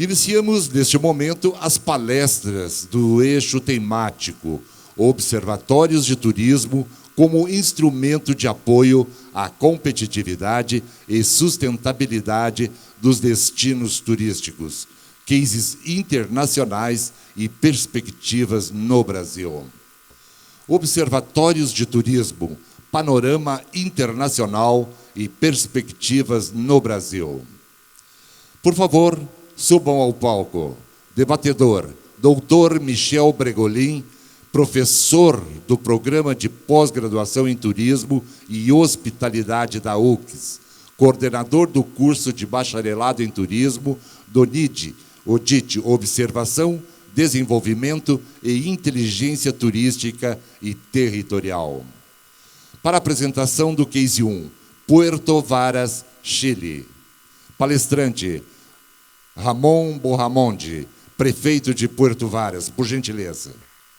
Iniciamos, neste momento, as palestras do eixo temático Observatórios de Turismo como instrumento de apoio à competitividade e sustentabilidade dos destinos turísticos, cases internacionais e perspectivas no Brasil. Observatórios de Turismo, panorama internacional e perspectivas no Brasil. Por favor, subam ao palco. Debatedor, Dr. Michel Bregolin, professor do Programa de Pós-Graduação em Turismo e Hospitalidade da UFRGS, coordenador do curso de Bacharelado em Turismo do ODIT, Observação, Desenvolvimento e Inteligência Turística e Territorial. Para a apresentação do Case 1, Puerto Varas, Chile. Palestrante, Ramon Borramonde, prefeito de Puerto Varas, por gentileza.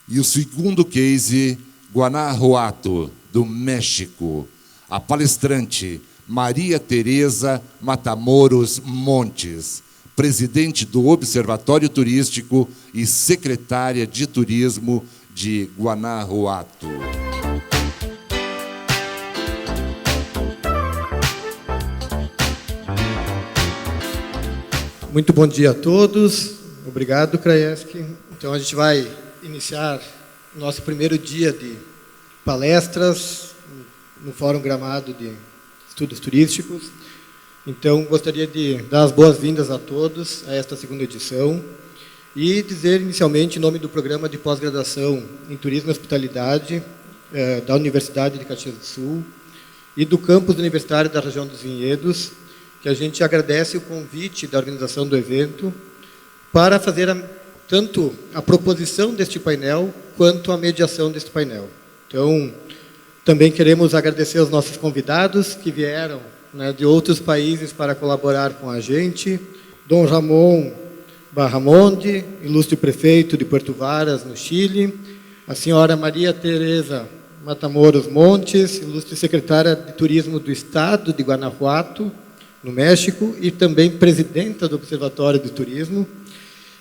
E o segundo case, Guanajuato, do México. A palestrante, Maria Tereza Matamoros Montes, presidente do Observatório Turístico e secretária de Turismo de Guanajuato. Muito bom dia a todos. Obrigado, Kraeski. Então, a gente vai iniciar o nosso primeiro dia de palestras no Fórum Gramado de Estudos Turísticos. Então, gostaria de dar as boas-vindas a todos a esta segunda edição e dizer inicialmente, em nome do Programa de Pós-Graduação em Turismo e Hospitalidade da Universidade de Caxias do Sul e do Campus Universitário da Região dos Vinhedos, que a gente agradece o convite da organização do evento para fazer tanto a proposição deste painel quanto a mediação deste painel. Então, também queremos agradecer aos nossos convidados que vieram de outros países para colaborar com a gente. Dom Ramon Barramonde, ilustre prefeito de Puerto Varas, no Chile. A senhora Maria Tereza Matamoros Montes, ilustre secretária de Turismo do Estado de Guanajuato, no México, e também presidenta do Observatório de Turismo.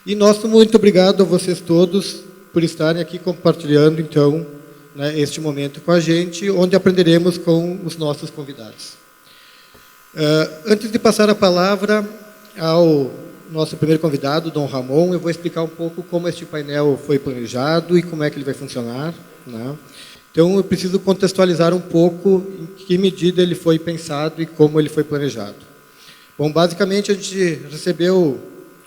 E nosso muito obrigado a vocês todos por estarem aqui compartilhando, então, este momento com a gente, onde aprenderemos com os nossos convidados. Antes de passar a palavra ao nosso primeiro convidado, Dom Ramon, eu vou explicar um pouco como este painel foi planejado e como é que ele vai funcionar. Então, eu preciso contextualizar um pouco em que medida ele foi pensado e como ele foi planejado. Bom, basicamente, a gente recebeu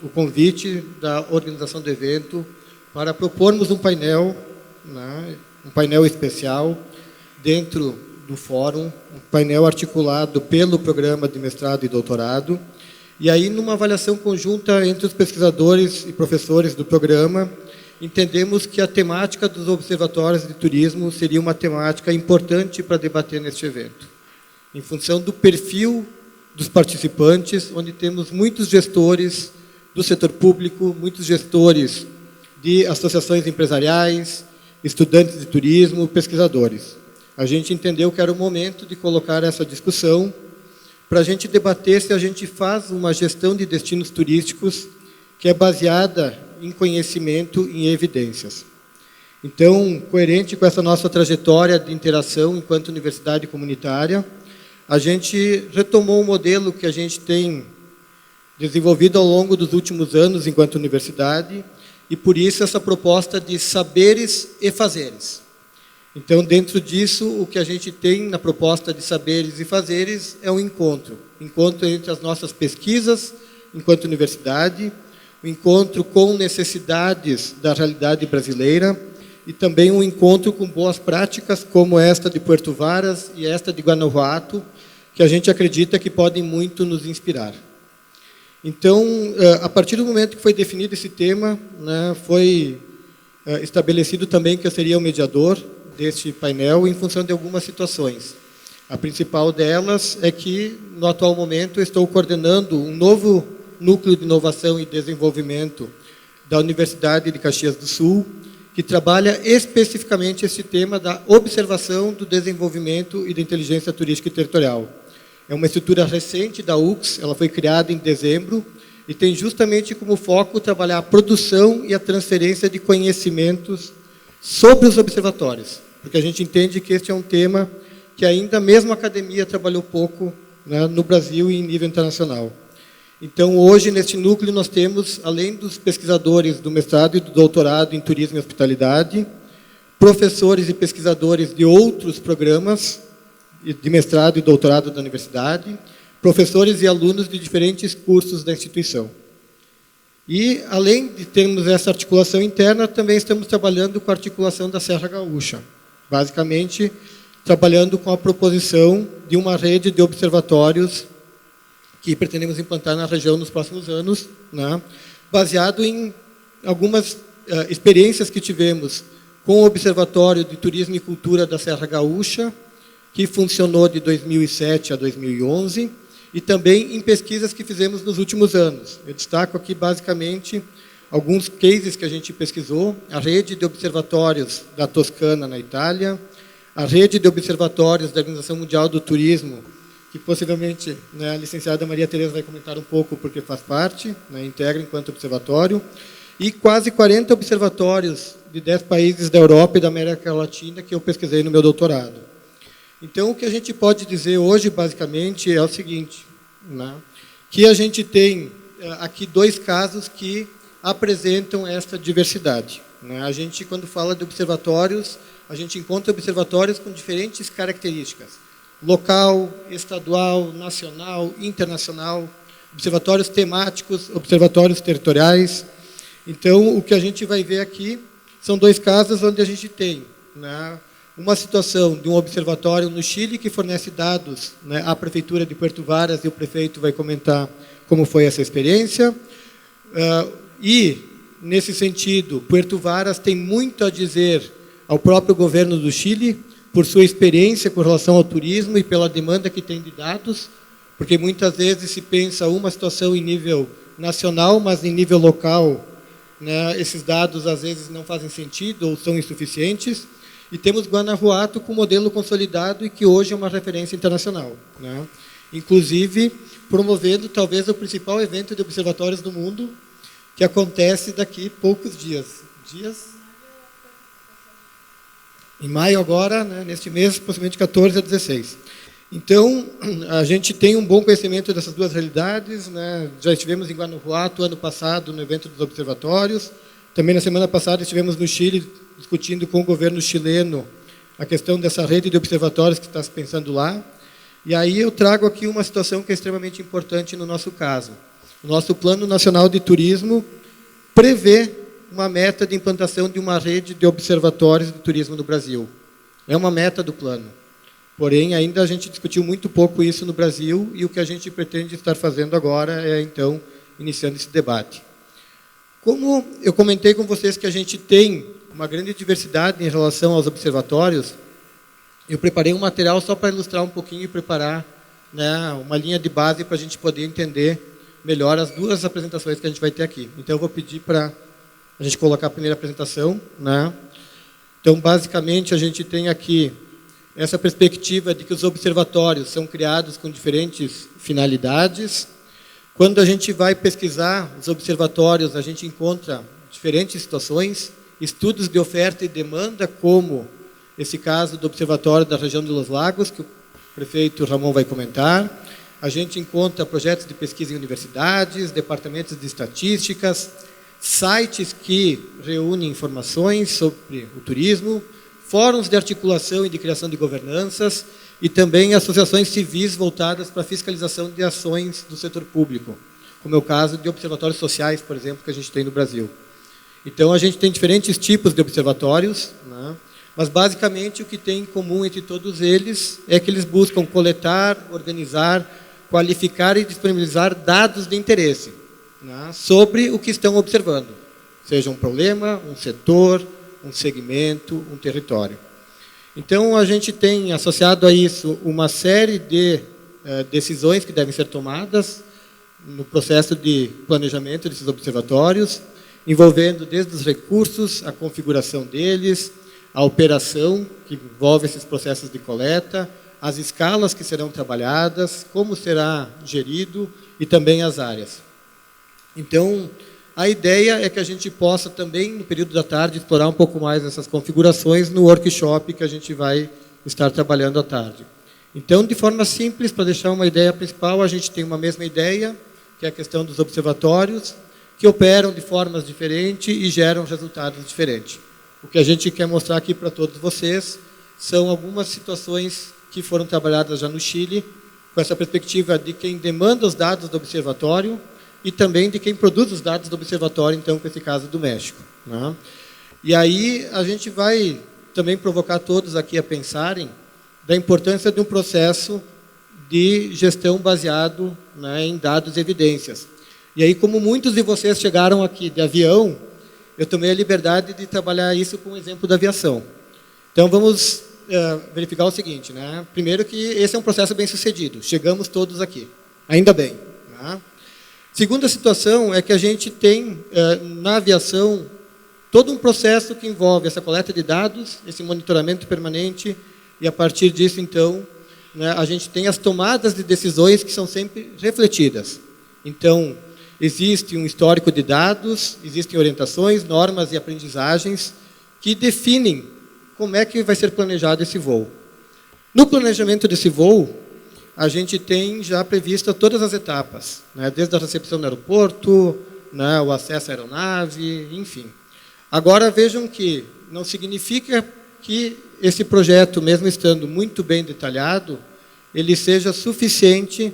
o convite da organização do evento para propormos um painel, um painel especial dentro do fórum, um painel articulado pelo programa de mestrado e doutorado, e aí, numa avaliação conjunta entre os pesquisadores e professores do programa, entendemos que a temática dos observatórios de turismo seria uma temática importante para debater neste evento, em função do perfil dos participantes, onde temos muitos gestores do setor público, muitos gestores de associações empresariais, estudantes de turismo, pesquisadores. A gente entendeu que era o momento de colocar essa discussão para a gente debater se a gente faz uma gestão de destinos turísticos que é baseada em conhecimento e em evidências. Então, coerente com essa nossa trajetória de interação enquanto universidade comunitária, a gente retomou um modelo que a gente tem desenvolvido ao longo dos últimos anos enquanto universidade, e por isso essa proposta de saberes e fazeres. Então, dentro disso, o que a gente tem na proposta de saberes e fazeres é um encontro entre as nossas pesquisas enquanto universidade, o encontro com necessidades da realidade brasileira e também um encontro com boas práticas como esta de Puerto Varas e esta de Guanajuato, que a gente acredita que podem muito nos inspirar. Então, a partir do momento que foi definido esse tema, foi estabelecido também que eu seria o mediador deste painel em função de algumas situações. A principal delas é que, no atual momento, eu estou coordenando um novo núcleo de inovação e desenvolvimento da Universidade de Caxias do Sul, que trabalha especificamente esse tema da observação do desenvolvimento e da inteligência turística e territorial. É uma estrutura recente da UFRGS, ela foi criada em dezembro, e tem justamente como foco trabalhar a produção e a transferência de conhecimentos sobre os observatórios, porque a gente entende que este é um tema que ainda mesmo a academia trabalhou pouco, né, no Brasil e em nível internacional. Então, hoje, neste núcleo, nós temos, além dos pesquisadores do mestrado e do doutorado em turismo e hospitalidade, professores e pesquisadores de outros programas de mestrado e doutorado da universidade, professores e alunos de diferentes cursos da instituição. E, além de termos essa articulação interna, também estamos trabalhando com a articulação da Serra Gaúcha, basicamente trabalhando com a proposição de uma rede de observatórios que pretendemos implantar na região nos próximos anos, né, baseado em algumas experiências que tivemos com o Observatório de Turismo e Cultura da Serra Gaúcha, que funcionou de 2007 a 2011, e também em pesquisas que fizemos nos últimos anos. Eu destaco aqui, basicamente, alguns cases que a gente pesquisou: a rede de observatórios da Toscana, na Itália, a rede de observatórios da Organização Mundial do Turismo, que possivelmente, né, a licenciada Maria Tereza vai comentar um pouco, porque faz parte, né, integra enquanto observatório, e quase 40 observatórios de 10 países da Europa e da América Latina que eu pesquisei no meu doutorado. Então, o que a gente pode dizer hoje, basicamente, é o seguinte, né, que a gente tem aqui 2 casos que apresentam essa diversidade. Né? A gente, quando fala de observatórios, a gente encontra observatórios com diferentes características: local, estadual, nacional, internacional, observatórios temáticos, observatórios territoriais. Então, o que a gente vai ver aqui são 2 casos onde a gente tem, né, uma situação de um observatório no Chile que fornece dados, né, à Prefeitura de Puerto Varas, e o prefeito vai comentar como foi essa experiência. E, nesse sentido, Puerto Varas tem muito a dizer ao próprio governo do Chile, por sua experiência com relação ao turismo e pela demanda que tem de dados, porque muitas vezes se pensa uma situação em nível nacional, mas em nível local, né, esses dados às vezes não fazem sentido ou são insuficientes. E temos Guanajuato com modelo consolidado e que hoje é uma referência internacional, né? Inclusive promovendo talvez o principal evento de observatórios do mundo, que acontece daqui poucos dias. Em maio agora, né, neste mês, possivelmente 14 a 16. Então, a gente tem um bom conhecimento dessas 2 realidades, né? Já estivemos em Guanajuato ano passado no evento dos observatórios. Também na semana passada estivemos no Chile discutindo com o governo chileno a questão dessa rede de observatórios que está se pensando lá. E aí eu trago aqui uma situação que é extremamente importante no nosso caso. O nosso Plano Nacional de Turismo prevê uma meta de implantação de uma rede de observatórios de turismo no Brasil. É uma meta do plano. Porém, ainda a gente discutiu muito pouco isso no Brasil, e o que a gente pretende estar fazendo agora é, então, iniciando esse debate. Como eu comentei com vocês que a gente tem uma grande diversidade em relação aos observatórios, eu preparei um material só para ilustrar um pouquinho e preparar, né, uma linha de base para a gente poder entender melhor as 2 apresentações que a gente vai ter aqui. Então, eu vou pedir para a gente colocar a primeira apresentação, né? Então, basicamente, a gente tem aqui essa perspectiva de que os observatórios são criados com diferentes finalidades. Quando a gente vai pesquisar os observatórios, a gente encontra diferentes situações, estudos de oferta e demanda, como esse caso do Observatório da região de Los Lagos, que o prefeito Ramon vai comentar. A gente encontra projetos de pesquisa em universidades, departamentos de estatísticas, sites que reúnem informações sobre o turismo, fóruns de articulação e de criação de governanças, e também associações civis voltadas para a fiscalização de ações do setor público, como é o caso de observatórios sociais, por exemplo, que a gente tem no Brasil. Então, a gente tem diferentes tipos de observatórios, né? Mas, basicamente, o que tem em comum entre todos eles é que eles buscam coletar, organizar, qualificar e disponibilizar dados de interesse, né, sobre o que estão observando, seja um problema, um setor, um segmento, um território. Então, a gente tem associado a isso uma série de decisões que devem ser tomadas no processo de planejamento desses observatórios, envolvendo desde os recursos, a configuração deles, a operação, que envolve esses processos de coleta, as escalas que serão trabalhadas, como será gerido e também as áreas. Então, a ideia é que a gente possa também, no período da tarde, explorar um pouco mais essas configurações no workshop que a gente vai estar trabalhando à tarde. Então, de forma simples, para deixar uma ideia principal, a gente tem uma mesma ideia, que é a questão dos observatórios, que operam de formas diferentes e geram resultados diferentes. O que a gente quer mostrar aqui para todos vocês são algumas situações que foram trabalhadas já no Chile, com essa perspectiva de quem demanda os dados do observatório e também de quem produz os dados do observatório, então, com esse caso do México, né? E aí a gente vai também provocar todos aqui a pensarem da importância de um processo de gestão baseado, né, em dados e evidências. E aí, como muitos de vocês chegaram aqui de avião, eu tomei a liberdade de trabalhar isso com o exemplo da aviação. Então, vamos verificar o seguinte, né? Primeiro que esse é um processo bem sucedido. Chegamos todos aqui. Ainda bem, né? Segunda situação é que a gente tem, na aviação, todo um processo que envolve essa coleta de dados, esse monitoramento permanente, e a partir disso, então, né, a gente tem as tomadas de decisões que são sempre refletidas. Então, existe um histórico de dados, existem orientações, normas e aprendizagens que definem como é que vai ser planejado esse voo. No planejamento desse voo, a gente tem já prevista todas as etapas, né, desde a recepção no aeroporto, né, o acesso à aeronave, enfim. Agora, vejam que não significa que esse projeto, mesmo estando muito bem detalhado, ele seja suficiente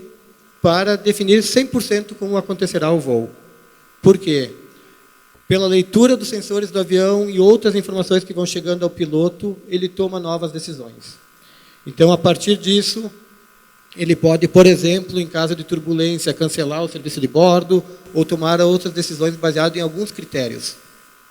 para definir 100% como acontecerá o voo. Por quê? Pela leitura dos sensores do avião e outras informações que vão chegando ao piloto, ele toma novas decisões. Então, a partir disso, ele pode, por exemplo, em caso de turbulência, cancelar o serviço de bordo ou tomar outras decisões baseadas em alguns critérios,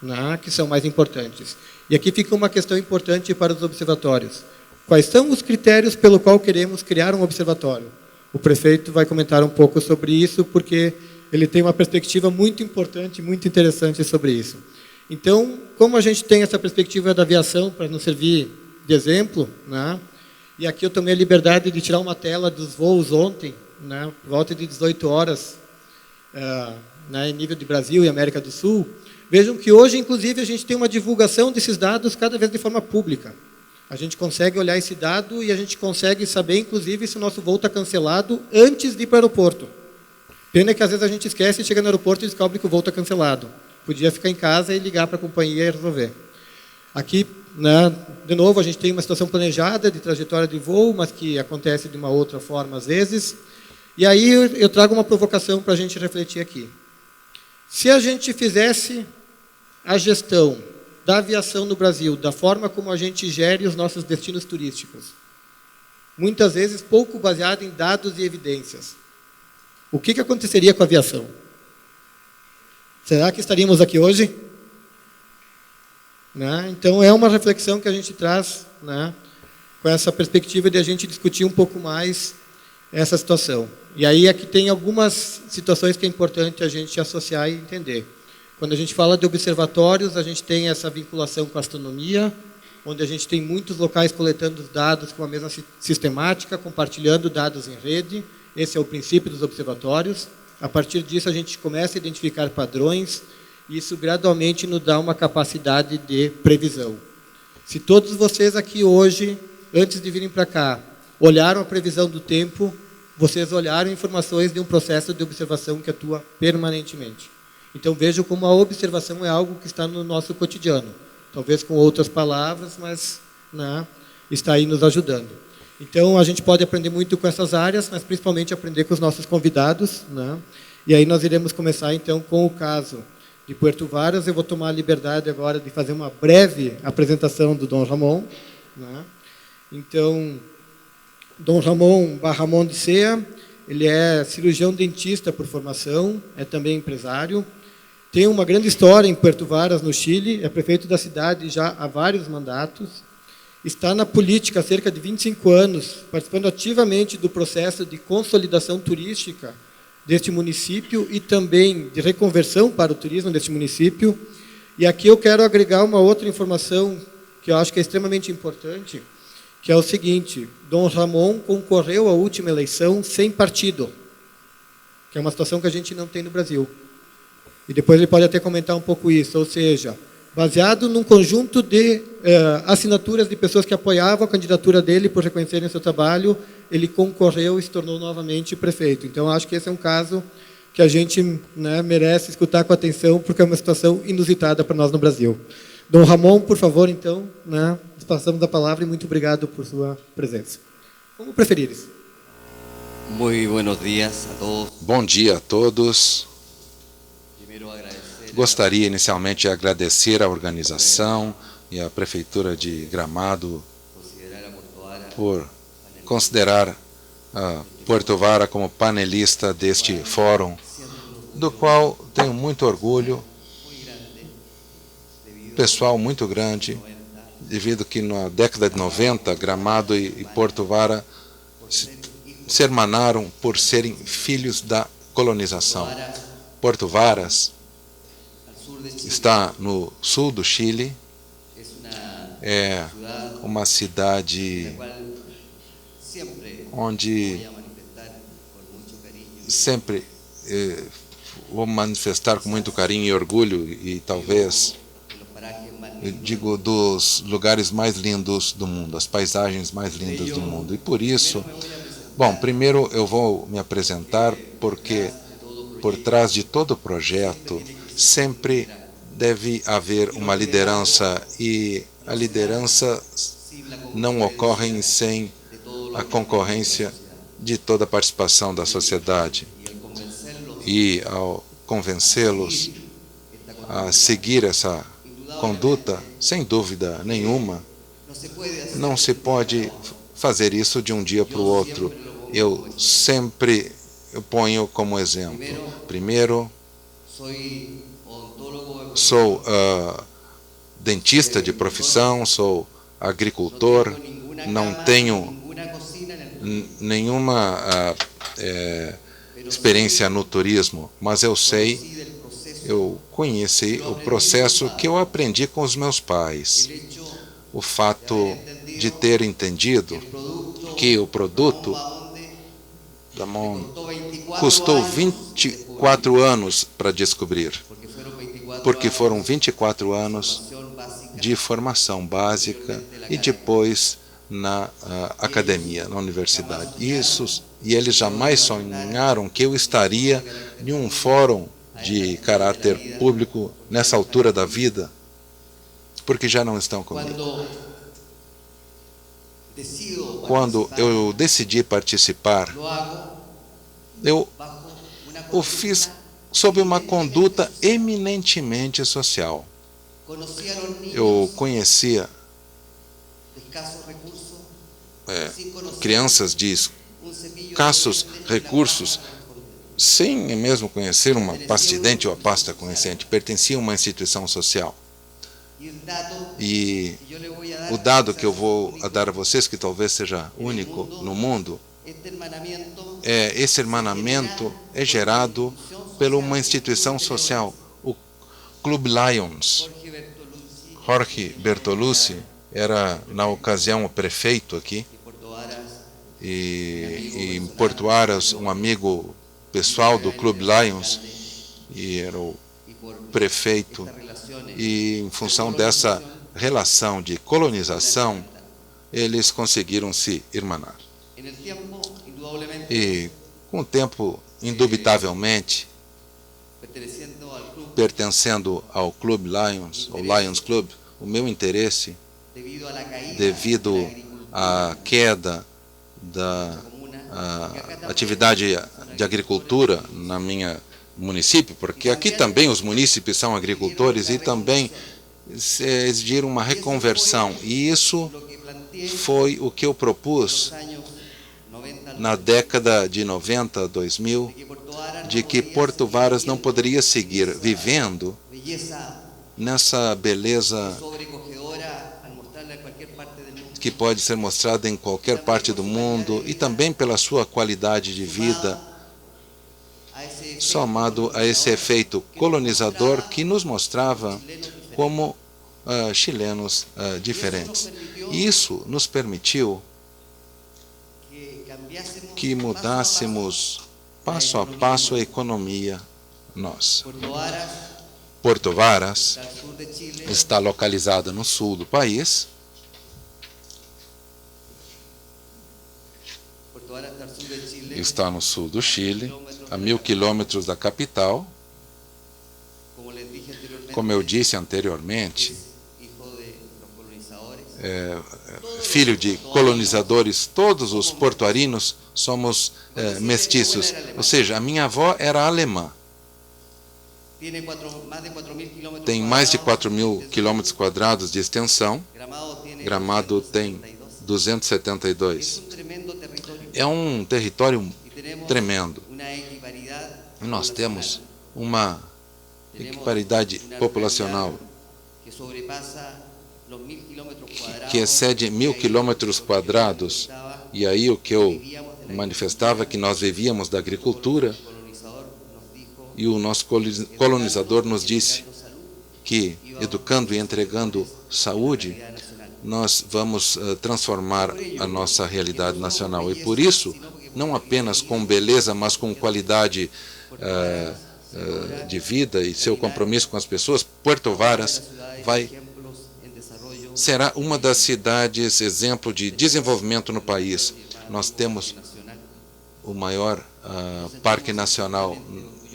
né, que são mais importantes. E aqui fica uma questão importante para os observatórios. Quais são os critérios pelo qual queremos criar um observatório? O prefeito vai comentar um pouco sobre isso, porque ele tem uma perspectiva muito importante, muito interessante sobre isso. Então, como a gente tem essa perspectiva da aviação para nos servir de exemplo, né, e aqui eu tomei a liberdade de tirar uma tela dos voos ontem, né, por volta de 18 horas, né, em nível de Brasil e América do Sul. Vejam que hoje, inclusive, a gente tem uma divulgação desses dados cada vez de forma pública. A gente consegue olhar esse dado e a gente consegue saber, inclusive, se o nosso voo está cancelado antes de ir para o aeroporto. Pena que, às vezes, a gente esquece e chega no aeroporto e descobre que o voo está cancelado. Podia ficar em casa e ligar para a companhia e resolver. Aqui, né, de novo, a gente tem uma situação planejada de trajetória de voo, mas que acontece de uma outra forma, às vezes. E aí eu trago uma provocação para a gente refletir aqui. Se a gente fizesse a gestão da aviação no Brasil, da forma como a gente gere os nossos destinos turísticos, muitas vezes pouco baseado em dados e evidências, o que aconteceria com a aviação? Será que estaríamos aqui hoje? Né? Então, é uma reflexão que a gente traz, né, com essa perspectiva de a gente discutir um pouco mais essa situação. E aí é que tem algumas situações que é importante a gente associar e entender. Quando a gente fala de observatórios, a gente tem essa vinculação com a astronomia, onde a gente tem muitos locais coletando dados com a mesma sistemática, compartilhando dados em rede. Esse é o princípio dos observatórios. A partir disso, a gente começa a identificar padrões, e isso gradualmente nos dá uma capacidade de previsão. Se todos vocês aqui hoje, antes de virem para cá, olharam a previsão do tempo, vocês olharam informações de um processo de observação que atua permanentemente. Então, vejam como a observação é algo que está no nosso cotidiano. Talvez com outras palavras, mas, né, está aí nos ajudando. Então, a gente pode aprender muito com essas áreas, mas principalmente aprender com os nossos convidados, né? E aí nós iremos começar, então, com o caso de Puerto Varas. Eu vou tomar a liberdade agora de fazer uma breve apresentação do Dom Ramon, né? Então, Dom Ramon Barramon de Sea, ele é cirurgião dentista por formação, é também empresário, tem uma grande história em Puerto Varas, no Chile, é prefeito da cidade já há vários mandatos, está na política há cerca de 25 anos, participando ativamente do processo de consolidação turística deste município e também de reconversão para o turismo deste município. E aqui eu quero agregar uma outra informação que eu acho que é extremamente importante, que é o seguinte: Dom Ramon concorreu à última eleição sem partido, que é uma situação que a gente não tem no Brasil. E depois ele pode até comentar um pouco isso, ou seja, baseado num conjunto de assinaturas de pessoas que apoiavam a candidatura dele por reconhecerem seu trabalho, ele concorreu e se tornou novamente prefeito. Então, acho que esse é um caso que a gente, né, merece escutar com atenção, porque é uma situação inusitada para nós no Brasil. Dom Ramon, por favor, então, né, passamos a palavra e muito obrigado por sua presença. Como preferires. Muy buenos días a todos. Bom dia a todos. Gostaria inicialmente de agradecer à organização e à Prefeitura de Gramado por considerar Puerto Vara como panelista deste fórum, do qual tenho muito orgulho, pessoal muito grande, devido que na década de 90, Gramado e Puerto Vara se hermanaram por serem filhos da colonização. Puerto Varas está no sul do Chile, é uma cidade onde sempre vou manifestar com muito carinho e orgulho, e talvez, eu digo, dos lugares mais lindos do mundo, as paisagens mais lindas do mundo. E por isso, bom, primeiro eu vou me apresentar, porque por trás de todo projeto sempre deve haver uma liderança, e a liderança não ocorre sem a concorrência de toda a participação da sociedade. E ao convencê-los a seguir essa conduta, sem dúvida nenhuma, não se pode fazer isso de um dia para o outro. Eu sempre ponho como exemplo. Primeiro, sou dentista de profissão, sou agricultor, não tenho nenhuma experiência no turismo, mas eu conheci o processo que eu aprendi com os meus pais. O fato de ter entendido que o produto da mão custou 24 anos para descobrir, porque foram 24 anos de formação básica e depois na academia, na universidade. E eles jamais sonharam que eu estaria em um fórum de caráter público nessa altura da vida, porque já não estão comigo. Quando eu decidi participar, eu o fiz sob uma conduta eminentemente social. Eu conhecia crianças de escassos recursos, sem mesmo conhecer uma pasta de dente ou a pasta corrente, pertenciam a uma instituição social. E o dado que eu vou dar a vocês, que talvez seja único no mundo, esse hermanamento é gerado por uma instituição social, o Club Lions. Jorge Bertolucci era, na ocasião, o prefeito aqui, e em Porto Aras, um amigo pessoal do Club Lions, e era o prefeito, e em função dessa relação de colonização, eles conseguiram se irmanar. E com o tempo, indubitavelmente, pertencendo ao Club Lions, ou Lions Club, o meu interesse, devido à queda da atividade de agricultura na minha município, porque aqui também os munícipes são agricultores, e também exigiram uma reconversão. E isso foi o que eu propus na década de 90, 2000, de que Porto Varas não poderia seguir vivendo nessa beleza que pode ser mostrada em qualquer parte do mundo, e também pela sua qualidade de vida, somado a esse efeito colonizador que nos mostrava como chilenos diferentes. E isso nos permitiu que mudássemos passo a passo a economia nós. Puerto Varas Porto Varas está al sur de Chile, está localizada no sul do país. Puerto Varas está al sur de Chile, Está no sul do Chile, a 1.000 quilômetros da capital. como les dije anteriormente, Como eu disse anteriormente, hijo de los colonizadores. filho de colonizadores, todos os porto-arinos somos mestiços. Ou seja, a minha avó era alemã. Tem mais de 4.000 quilômetros quadrados de extensão. Gramado tem 272. É um território tremendo. E nós temos uma equiparidade populacional que excede 1.000 quilômetros quadrados. E aí o que eu manifestava é que nós vivíamos da agricultura, e o nosso colonizador nos disse que, educando e entregando saúde, nós vamos transformar a nossa realidade nacional. E por isso, não apenas com beleza, mas com qualidade de vida e seu compromisso com as pessoas, Puerto Varas será uma das cidades exemplo de desenvolvimento no país. Nós temos o maior parque nacional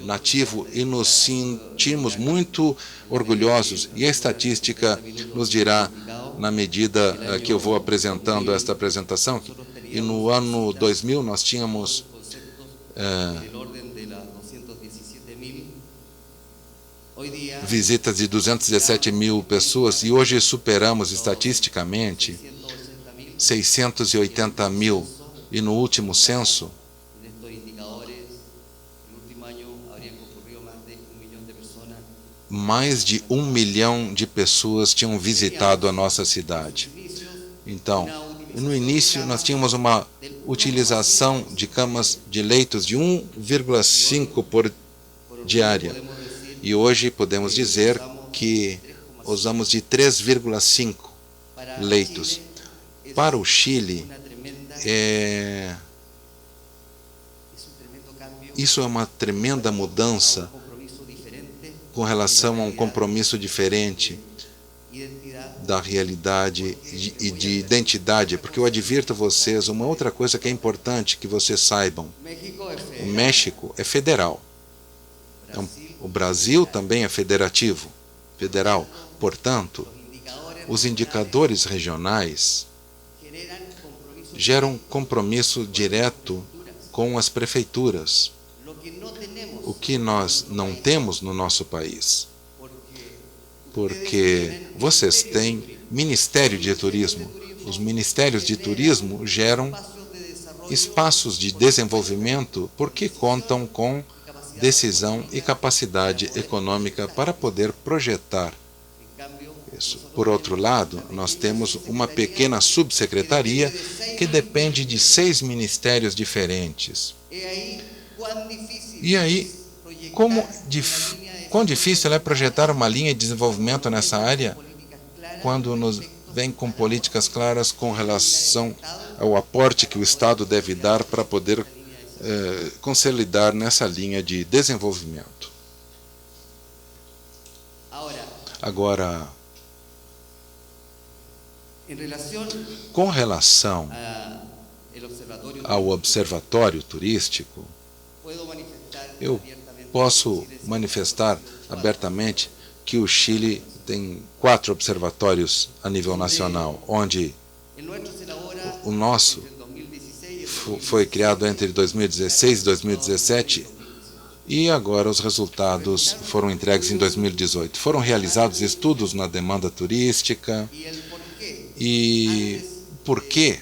nativo e nos sentimos muito orgulhosos. E a estatística nos dirá, na medida que eu vou apresentando esta apresentação, e no ano 2000 nós tínhamos visitas de 217.000 pessoas, e hoje superamos estatisticamente 680.000, e no último censo mais de 1 milhão de pessoas tinham visitado a nossa cidade. Então, no início nós tínhamos uma utilização de camas de leitos de 1,5 por diária. E hoje podemos dizer que usamos de 3,5 leitos. Para o Chile, isso é uma tremenda mudança com relação a um compromisso diferente da realidade e de identidade, porque eu advirto vocês uma outra coisa que é importante que vocês saibam. O México é federal. O Brasil também é federal. Portanto, os indicadores regionais geram compromisso direto com as prefeituras, o que nós não temos no nosso país, porque vocês têm Ministério de Turismo. Os ministérios de turismo geram espaços de desenvolvimento porque contam com decisão e capacidade econômica para poder projetar isso. Por outro lado, nós temos uma pequena subsecretaria que depende de 6 ministérios diferentes. E aí, quão difícil é projetar uma linha de desenvolvimento nessa área quando nos vem com políticas claras com relação ao aporte que o Estado deve dar para poder consolidar nessa linha de desenvolvimento. Agora, com relação ao observatório turístico, eu posso manifestar abertamente que o Chile tem 4 observatórios a nível nacional, onde o nosso foi criado entre 2016 e 2017, e agora os resultados foram entregues em 2018. Foram realizados estudos na demanda turística. E por quê?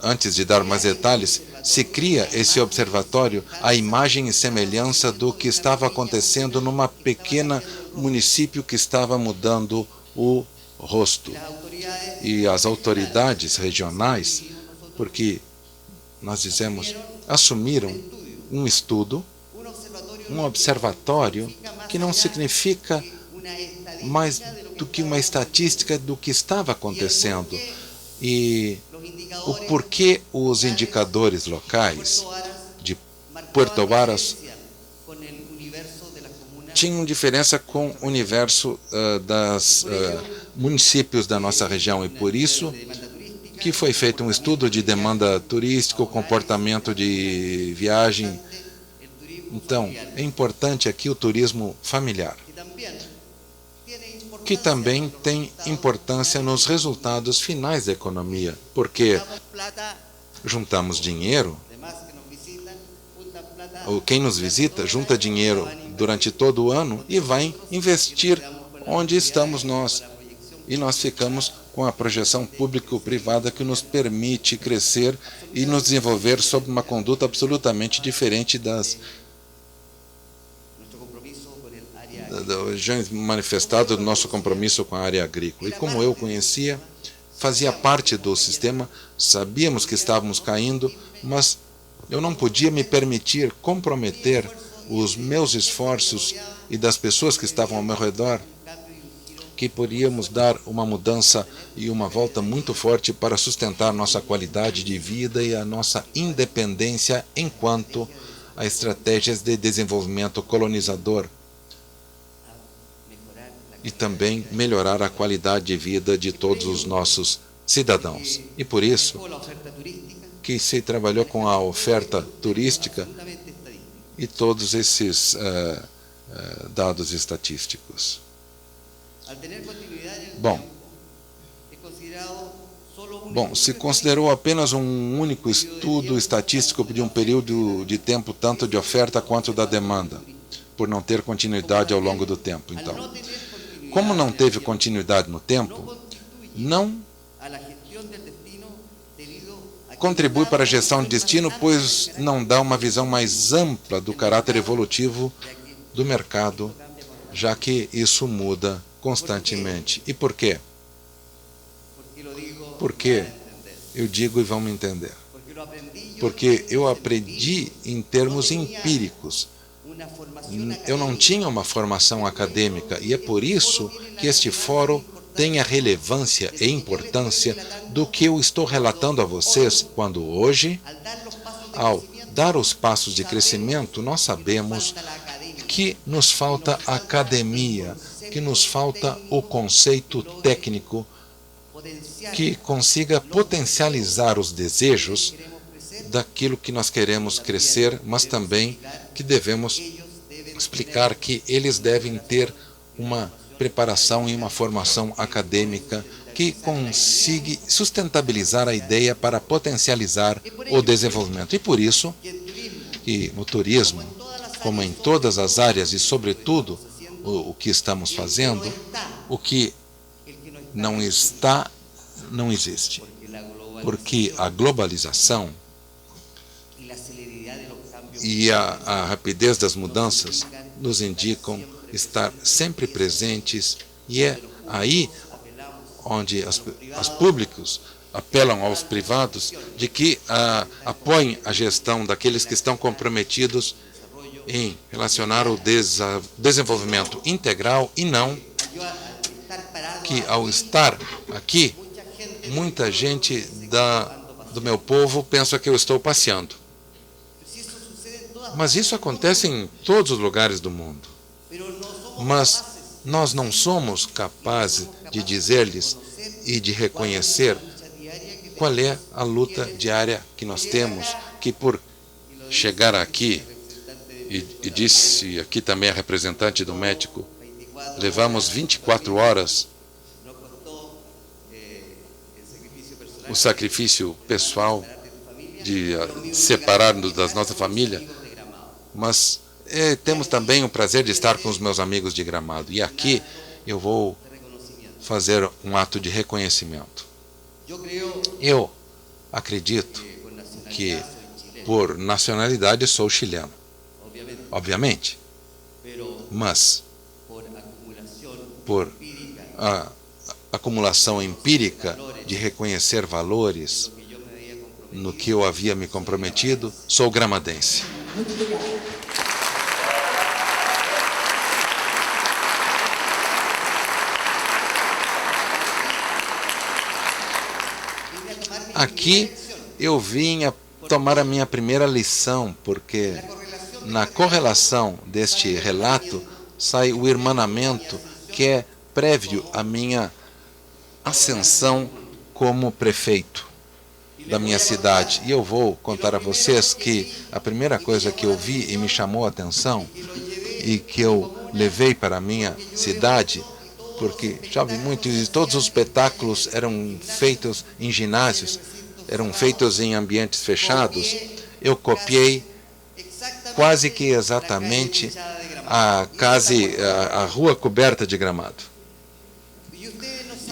Antes de dar mais detalhes, se cria esse observatório à imagem e semelhança do que estava acontecendo numa pequena município que estava mudando o rosto. E as autoridades regionais, porque nós dizemos, assumiram um estudo, um observatório, que não significa mais do que uma estatística do que estava acontecendo. E o porquê os indicadores locais de Puerto Varas con el universo de la comuna tinham diferença com o universo das municípios da nossa região, e por isso de demanda turística. que foi feito um estudo de demanda turística, comportamento de viagem. El turismo Então, familiar, é importante aqui o turismo familiar, que também que também tiene importancia tem importância nos resultados finais da economia, porque Juntamos plata, juntamos dinheiro, demás que nos visitan, juntan plata, ou quem nos visita junta dinheiro durante todo o ano e vai investir onde estamos nós. E nós ficamos com a projeção público-privada que nos permite crescer e nos desenvolver sob uma conduta absolutamente diferente das nuestro compromiso con el área já manifestado do nosso compromisso com a área agrícola. E como eu conhecia, fazia parte do sistema, sabíamos que estávamos caindo, mas eu não podia me permitir comprometer os meus esforços e das pessoas que estavam ao meu redor, que podíamos dar uma mudança e uma volta muito forte para sustentar nossa qualidade de vida e a nossa independência enquanto a estratégias de desenvolvimento colonizador e também melhorar a qualidade de vida de todos os nossos cidadãos. E por isso la oferta turística que se trabalhou com a oferta turística absolutamente estadística. e todos esses dados estatísticos. Al tener continuidad en el Bom, tiempo, es considerado solo un Bom, se considerou apenas um único estudo estatístico de um período de tempo tanto de oferta quanto da demanda, por não ter continuidade ao longo do tempo. Então, como não teve continuidade no tempo, não a la gestión del destino debido a que contribui para a gestão de destino, pois não dá uma visão mais ampla do caráter evolutivo do mercado, já que isso muda constantemente. E por quê? porque lo digo Porque para entender, eu digo e vão me entender. porque lo aprendí yo, Porque eu aprendi em termos empíricos. una formación Eu não tinha uma formação acadêmica e é por isso que este fórum tem a relevância e importância do que eu estou relatando a vocês quando hoje, al dar los pasos de ao crecimiento, dar os passos de crescimento, nós sabemos falta la academia, que nos falta academia, que nos falta o conceito técnico potenciar que consiga potencializar os desejos queremos crecer, daquilo que nós queremos crescer, mas também que devemos ellos deben explicar que eles devem ter uma preparação e uma formação acadêmica que consiga sustentabilizar a ideia para potencializar o desenvolvimento. E por isso que no turismo, como em todas as áreas e sobretudo o que estamos fazendo, o que el que no está, não está, não existe. porque la globalización Porque a globalização y la celeridad de los cambios e a rapidez das mudanças nos indicam estar sempre presentes, e é aí onde os públicos apelam aos privados de que apoiem a gestão daqueles que estão comprometidos em relacionar o desenvolvimento integral e não yo al estar parado que, ao estar aqui, muita gente do meu povo pensa que eu estou passeando. si eso sucede en todas, Mas isso acontece em todos os lugares do mundo. pero no somos Mas capaces nós não somos capazes de dizer-lhes e de reconhecer lucha diaria que qual é a luta diária que nós temos, que por chegar aqui, e disse aqui também a representante do médico, 24 levamos 24 horas nos costó el sacrificio personal o sacrifício pessoal de tu familia, de separar-nos da nossa família, de Gramado. mas temos também o prazer de estar com os meus amigos de Gramado. E aqui eu vou de reconocimiento. fazer um ato de reconhecimento. Yo creo Eu acredito que por nacionalidad que, soy chileno, por nacionalidade, sou chileno, obviamente, obviamente, pero mas por acumulación por empírica, a acumulação empírica de reconhecer valores que yo me había comprometido, no que eu havia me comprometido, sou gramadense. Aqui eu vim tomar a minha primeira lição, porque na correlação deste relato sai o irmanamento que é prévio à minha ascensão como prefeito da minha cidade. E eu vou contar a vocês que a primeira coisa que eu vi e me chamou a atenção e que eu levei para a minha cidade, porque já vi muito, e todos os espetáculos eram feitos em ginásios, eram feitos em ambientes fechados, eu copiei quase que exatamente a rua coberta de gramado.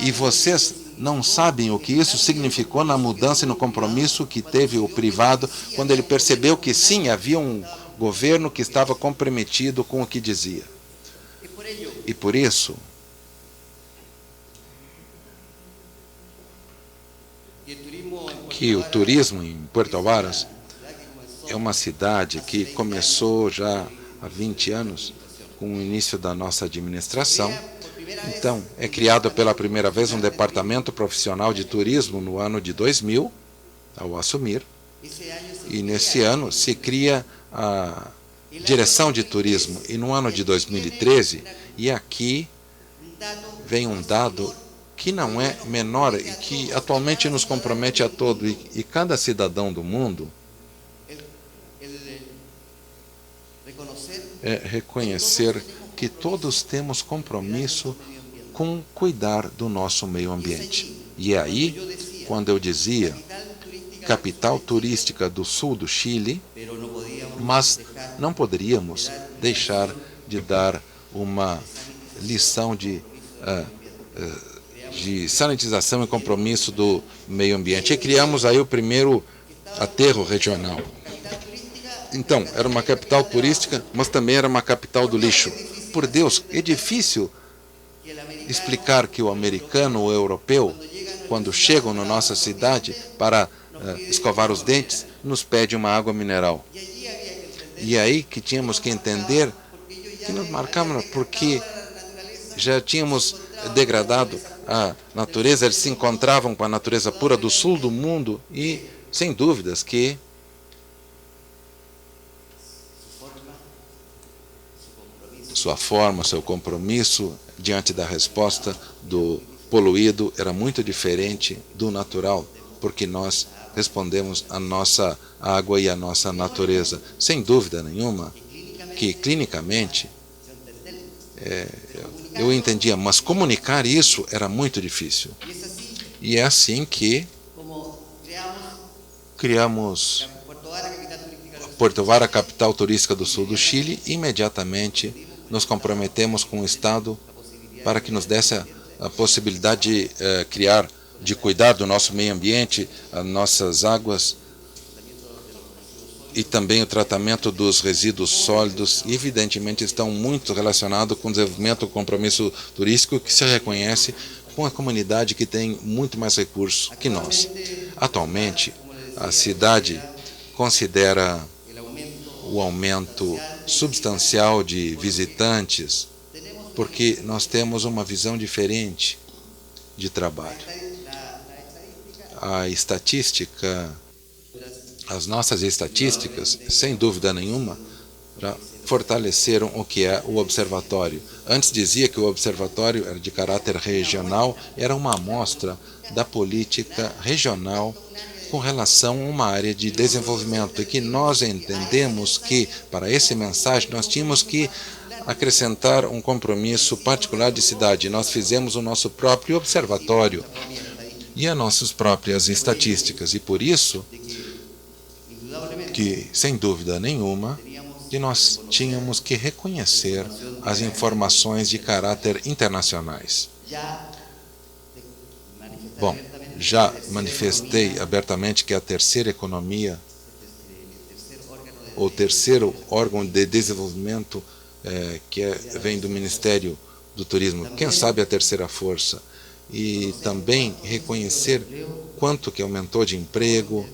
E vocês não sabem o que isso significou na mudança e no compromisso que teve o privado quando ele percebeu que sim, havia um governo que estava comprometido com o que dizia. E por isso, que o turismo em Puerto Varas é uma cidade que começou já há 20 anos, com o início da nossa administração. Então, é criado pela primeira vez um departamento profissional de turismo no ano de 2000, ao assumir, e nesse ano se cria a direção de turismo, e no ano de 2013, e aqui vem um dado que não é menor e que atualmente nos compromete a todos, e cada cidadão do mundo é reconhecer que todos temos compromisso com cuidar do nosso meio ambiente. E é aí, quando eu dizia capital turística do sul do Chile, mas não poderíamos deixar de dar uma lição de sanitização e compromisso do meio ambiente. E criamos aí o primeiro aterro regional. Então, era uma capital turística, mas também era uma capital do lixo. Por Deus, é difícil explicar que o americano ou o europeu, quando chegam na nossa cidade para escovar os dentes, nos pede uma água mineral. E aí que tínhamos que entender que nos marcavam, porque já tínhamos degradado a natureza, eles se encontravam com a natureza pura do sul do mundo e, sem dúvidas, que sua forma, seu compromisso diante da resposta do poluído era muito diferente do natural, porque nós respondemos à nossa água e à nossa natureza. Sem dúvida nenhuma que, clinicamente, eu entendia, mas comunicar isso era muito difícil. E é assim que criamos Puerto Varas, capital turística do sul do Chile, e imediatamente nos comprometemos com o Estado para que nos desse a possibilidade de cuidar do nosso meio ambiente, as nossas águas e também o tratamento dos resíduos sólidos, e evidentemente estão muito relacionados com o desenvolvimento do compromisso turístico que se reconhece com a comunidade que tem muito mais recursos que nós. Atualmente, a cidade considera o aumento substancial de visitantes, porque nós temos uma visão diferente de trabalho. A estatística, as nossas estatísticas, sem dúvida nenhuma, já fortaleceram o que é o observatório. Antes dizia que o observatório era de caráter regional, era uma amostra da política regional com relação a uma área de desenvolvimento, e que nós entendemos que, para essa mensagem, nós tínhamos que acrescentar um compromisso particular de cidade. Nós fizemos o nosso próprio observatório e as nossas próprias estatísticas, e por isso que, sem dúvida nenhuma, que nós tínhamos que reconhecer as informações de caráter internacionais. Bom, já manifestei abertamente que a terceira economia, o terceiro órgão de desenvolvimento vem do Ministério do Turismo, quem sabe a terceira força, e também reconhecer quanto que aumentou de emprego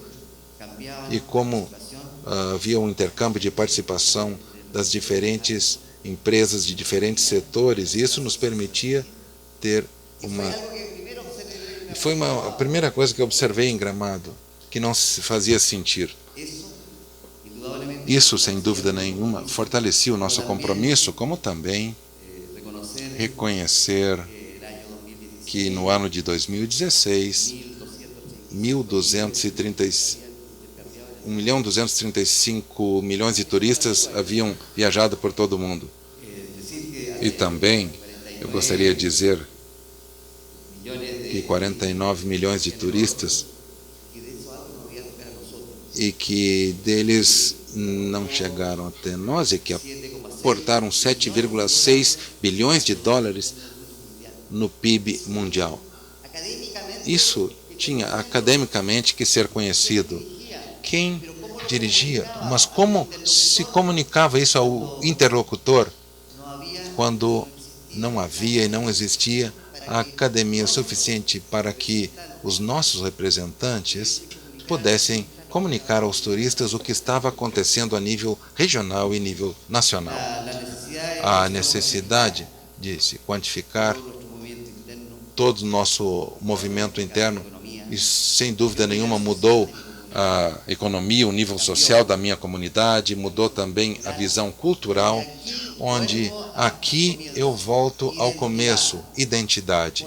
e como havia um intercâmbio de participação das diferentes empresas de diferentes setores, e isso nos permitia ter a primeira coisa que eu observei em Gramado, que não se fazia sentir. Isso, sem dúvida nenhuma, fortalecia o nosso compromisso, como também reconhecer que no ano de 2016, 1.235 milhões de turistas haviam viajado por todo o mundo. E também, eu gostaria de dizer que 49 milhões de turistas e que deles não chegaram até nós e que aportaram 7,6 bilhões de dólares no PIB mundial. Isso tinha academicamente que ser conhecido. Quem dirigia? Mas como se comunicava isso ao interlocutor quando não havia e não existia a academia suficiente para que os nossos representantes pudessem comunicar aos turistas o que estava acontecendo a nível regional e nível nacional. A necessidade de se quantificar todo o nosso movimento interno, e sem dúvida nenhuma mudou a economia, o nível social da minha comunidade, mudou também a visão cultural, onde aqui eu volto ao começo, identidade.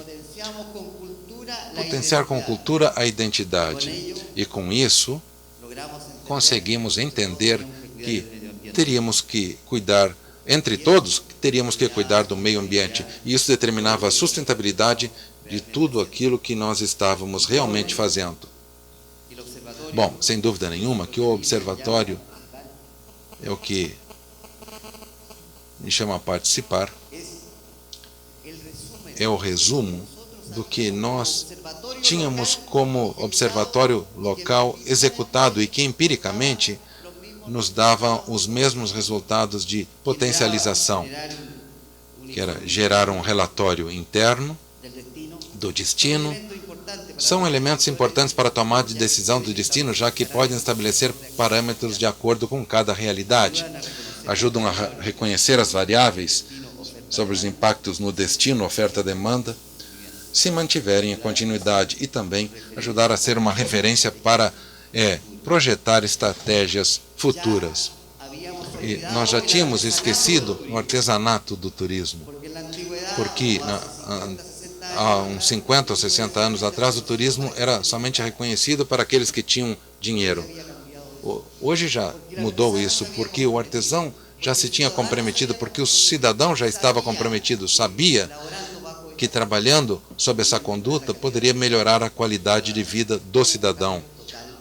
Potenciar com cultura a identidade. E com isso, conseguimos entender que teríamos que cuidar, entre todos, teríamos que cuidar do meio ambiente. E isso determinava a sustentabilidade de tudo aquilo que nós estávamos realmente fazendo. Bom, sem dúvida nenhuma que o observatório é o que me chama a participar, é o resumo do que nós tínhamos como observatório local executado e que empiricamente nos dava os mesmos resultados de potencialização, que era gerar um relatório interno do destino. São elementos importantes para a tomada de decisão do destino, já que podem estabelecer parâmetros de acordo com cada realidade. Ajudam a reconhecer as variáveis sobre os impactos no destino, oferta-demanda, se mantiverem em continuidade, e também ajudar a ser uma referência para projetar estratégias futuras. E nós já tínhamos esquecido o artesanato do turismo, porque há uns 50 ou 60 anos atrás o turismo era somente reconhecido para aqueles que tinham dinheiro. Hoje já mudou isso, porque o artesão já se tinha comprometido, porque o cidadão já estava comprometido, sabia que trabalhando sob essa conduta poderia melhorar a qualidade de vida do cidadão.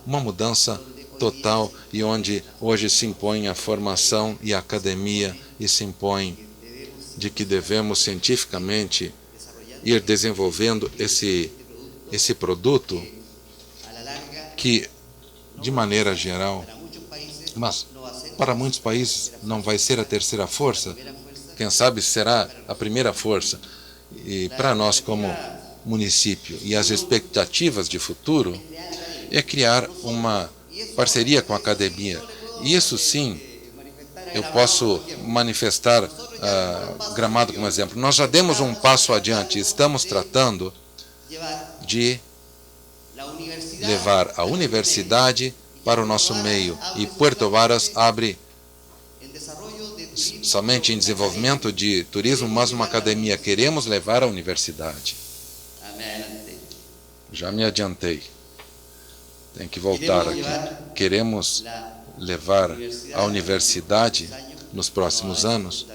Uma mudança total, e onde hoje se impõe a formação e a academia, e se impõe de que devemos cientificamente ir desenvolvendo esse produto que, de maneira geral, mas para muitos países não vai ser a terceira força, quem sabe será a primeira força. E para nós como município e as expectativas de futuro é criar uma parceria com a academia. E isso sim, eu posso manifestar Gramado como exemplo. Nós já demos um passo adiante, estamos tratando de levar a universidade para o nosso meio, e Puerto Varas abre somente em desenvolvimento de turismo, mas uma academia. Queremos levar a universidade. Já me adiantei. Tem que voltar aqui. Queremos levar a universidade nos próximos anos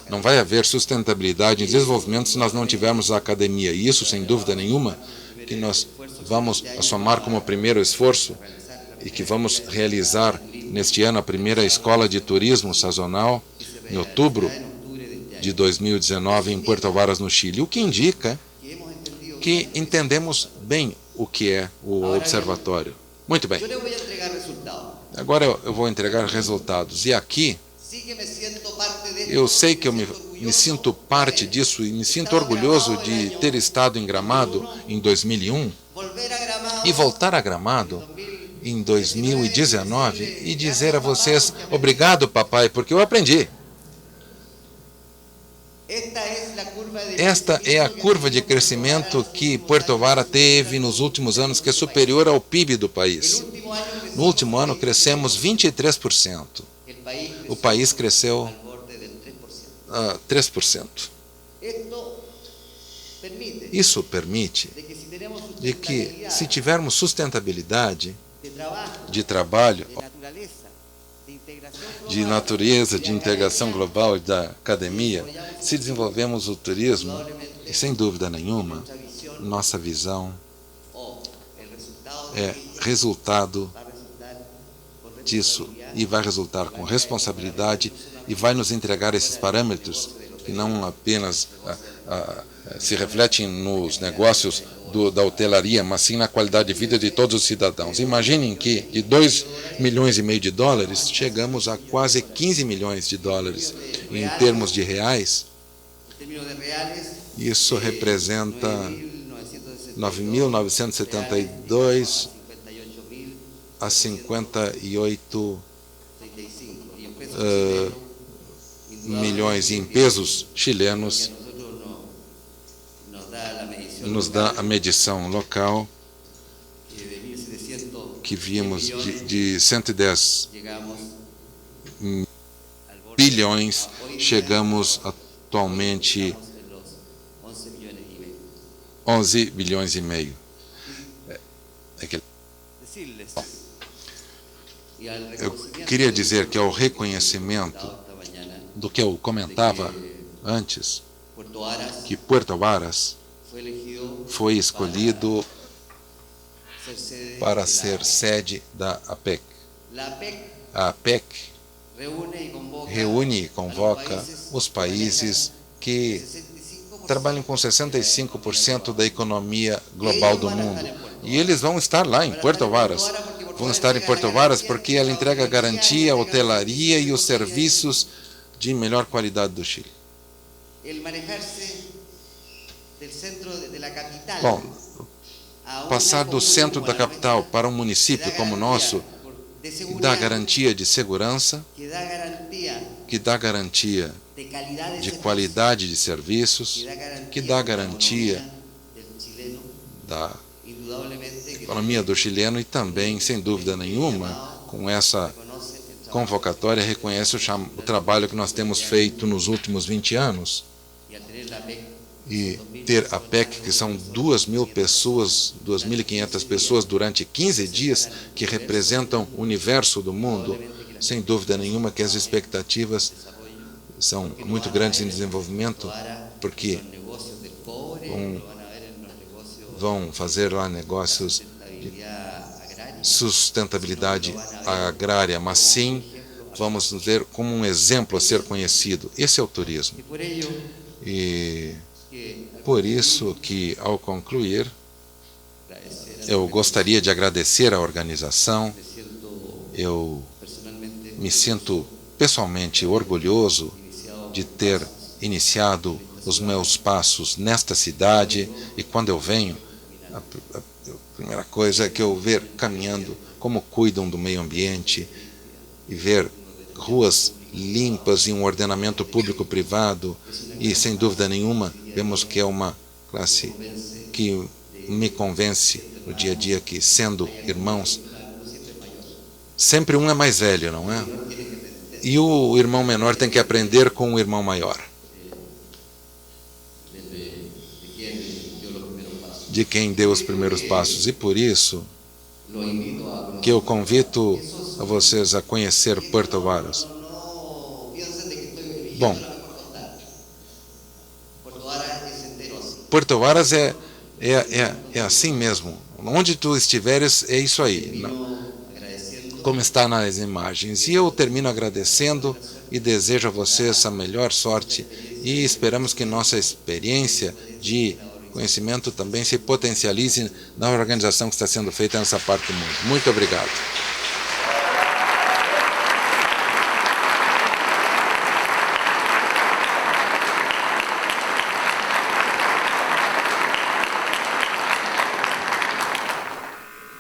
não vai haver sustentabilidade em desenvolvimento se nós não tivermos a academia. E isso, sem dúvida nenhuma, que nós vamos somar como primeiro esforço, e que vamos realizar neste ano a primeira escola de turismo sazonal, em outubro de 2019, em Puerto Varas, no Chile. O que indica que entendemos bem o que é o observatório. Muito bem. Agora eu vou entregar resultados. E aqui, eu sei que eu me sinto parte disso e me sinto orgulhoso de ter estado em Gramado em 2001 e voltar a Gramado em 2019 e dizer a vocês: obrigado, papai, porque eu aprendi. Esta é a curva de crescimento que Puerto Varas teve nos últimos anos, que é superior ao PIB do país. No último ano, crescemos 23%. O país cresceu 3%. Isso permite de que, se tivermos sustentabilidade de trabalho, de natureza, de integração global e da academia, se desenvolvemos o turismo, e sem dúvida nenhuma, nossa visão é resultado disso e vai resultar com responsabilidade e vai nos entregar esses parâmetros que não apenas se refletem nos negócios da hotelaria, mas sim na qualidade de vida de todos os cidadãos. Imaginem que de 2,5 milhões de dólares chegamos a quase 15 milhões de dólares. Em termos de reais, isso representa 9.972 a 58 milhões em pesos chilenos, nos dá a medição local que vimos de 110 bilhões, chegamos atualmente 11 bilhões e meio. Eu queria dizer que ao reconhecimento do que eu comentava antes, que Puerto Varas foi escolhido para ser sede da APEC. A APEC reúne e convoca os países que trabalham com 65% da economia global do mundo. E eles vão estar lá em Puerto Varas. Vão estar em Puerto Varas porque ela entrega a garantia, a hotelaria e os serviços de melhor qualidade do Chile. Bom, passar do centro da capital para um município como o nosso dá garantia de segurança, que dá garantia de qualidade de serviços, que dá garantia da economia do chileno e também, sem dúvida nenhuma, com essa convocatória, reconhece o trabalho que nós temos feito nos últimos 20 anos. E ter a PEC, que são 2.000 pessoas, 2.500 pessoas durante 15 dias, que representam o universo do mundo, sem dúvida nenhuma que as expectativas são muito grandes em desenvolvimento, porque vão fazer lá negócios de sustentabilidade agrária, mas sim vamos ver como um exemplo a ser conhecido. Esse é o turismo. E por isso que, ao concluir, eu gostaria de agradecer à organização. Eu me sinto pessoalmente orgulhoso de ter iniciado os meus passos nesta cidade, e quando eu venho, a primeira coisa é que eu ver caminhando como cuidam do meio ambiente e ver ruas limpas e um ordenamento público-privado, e sem dúvida nenhuma vemos que é uma classe que me convence no dia a dia que, sendo irmãos, sempre um é mais velho, não é? E o irmão menor tem que aprender com o irmão maior, de quem deu os primeiros passos. E por isso que eu convido a vocês a conhecer Puerto Varas. Bom, Puerto Varas é assim mesmo. Onde tu estiveres, é isso aí, como está nas imagens. E eu termino agradecendo e desejo a vocês a melhor sorte, e esperamos que nossa experiência de conhecimento também se potencialize na organização que está sendo feita nessa parte do mundo. Muito obrigado.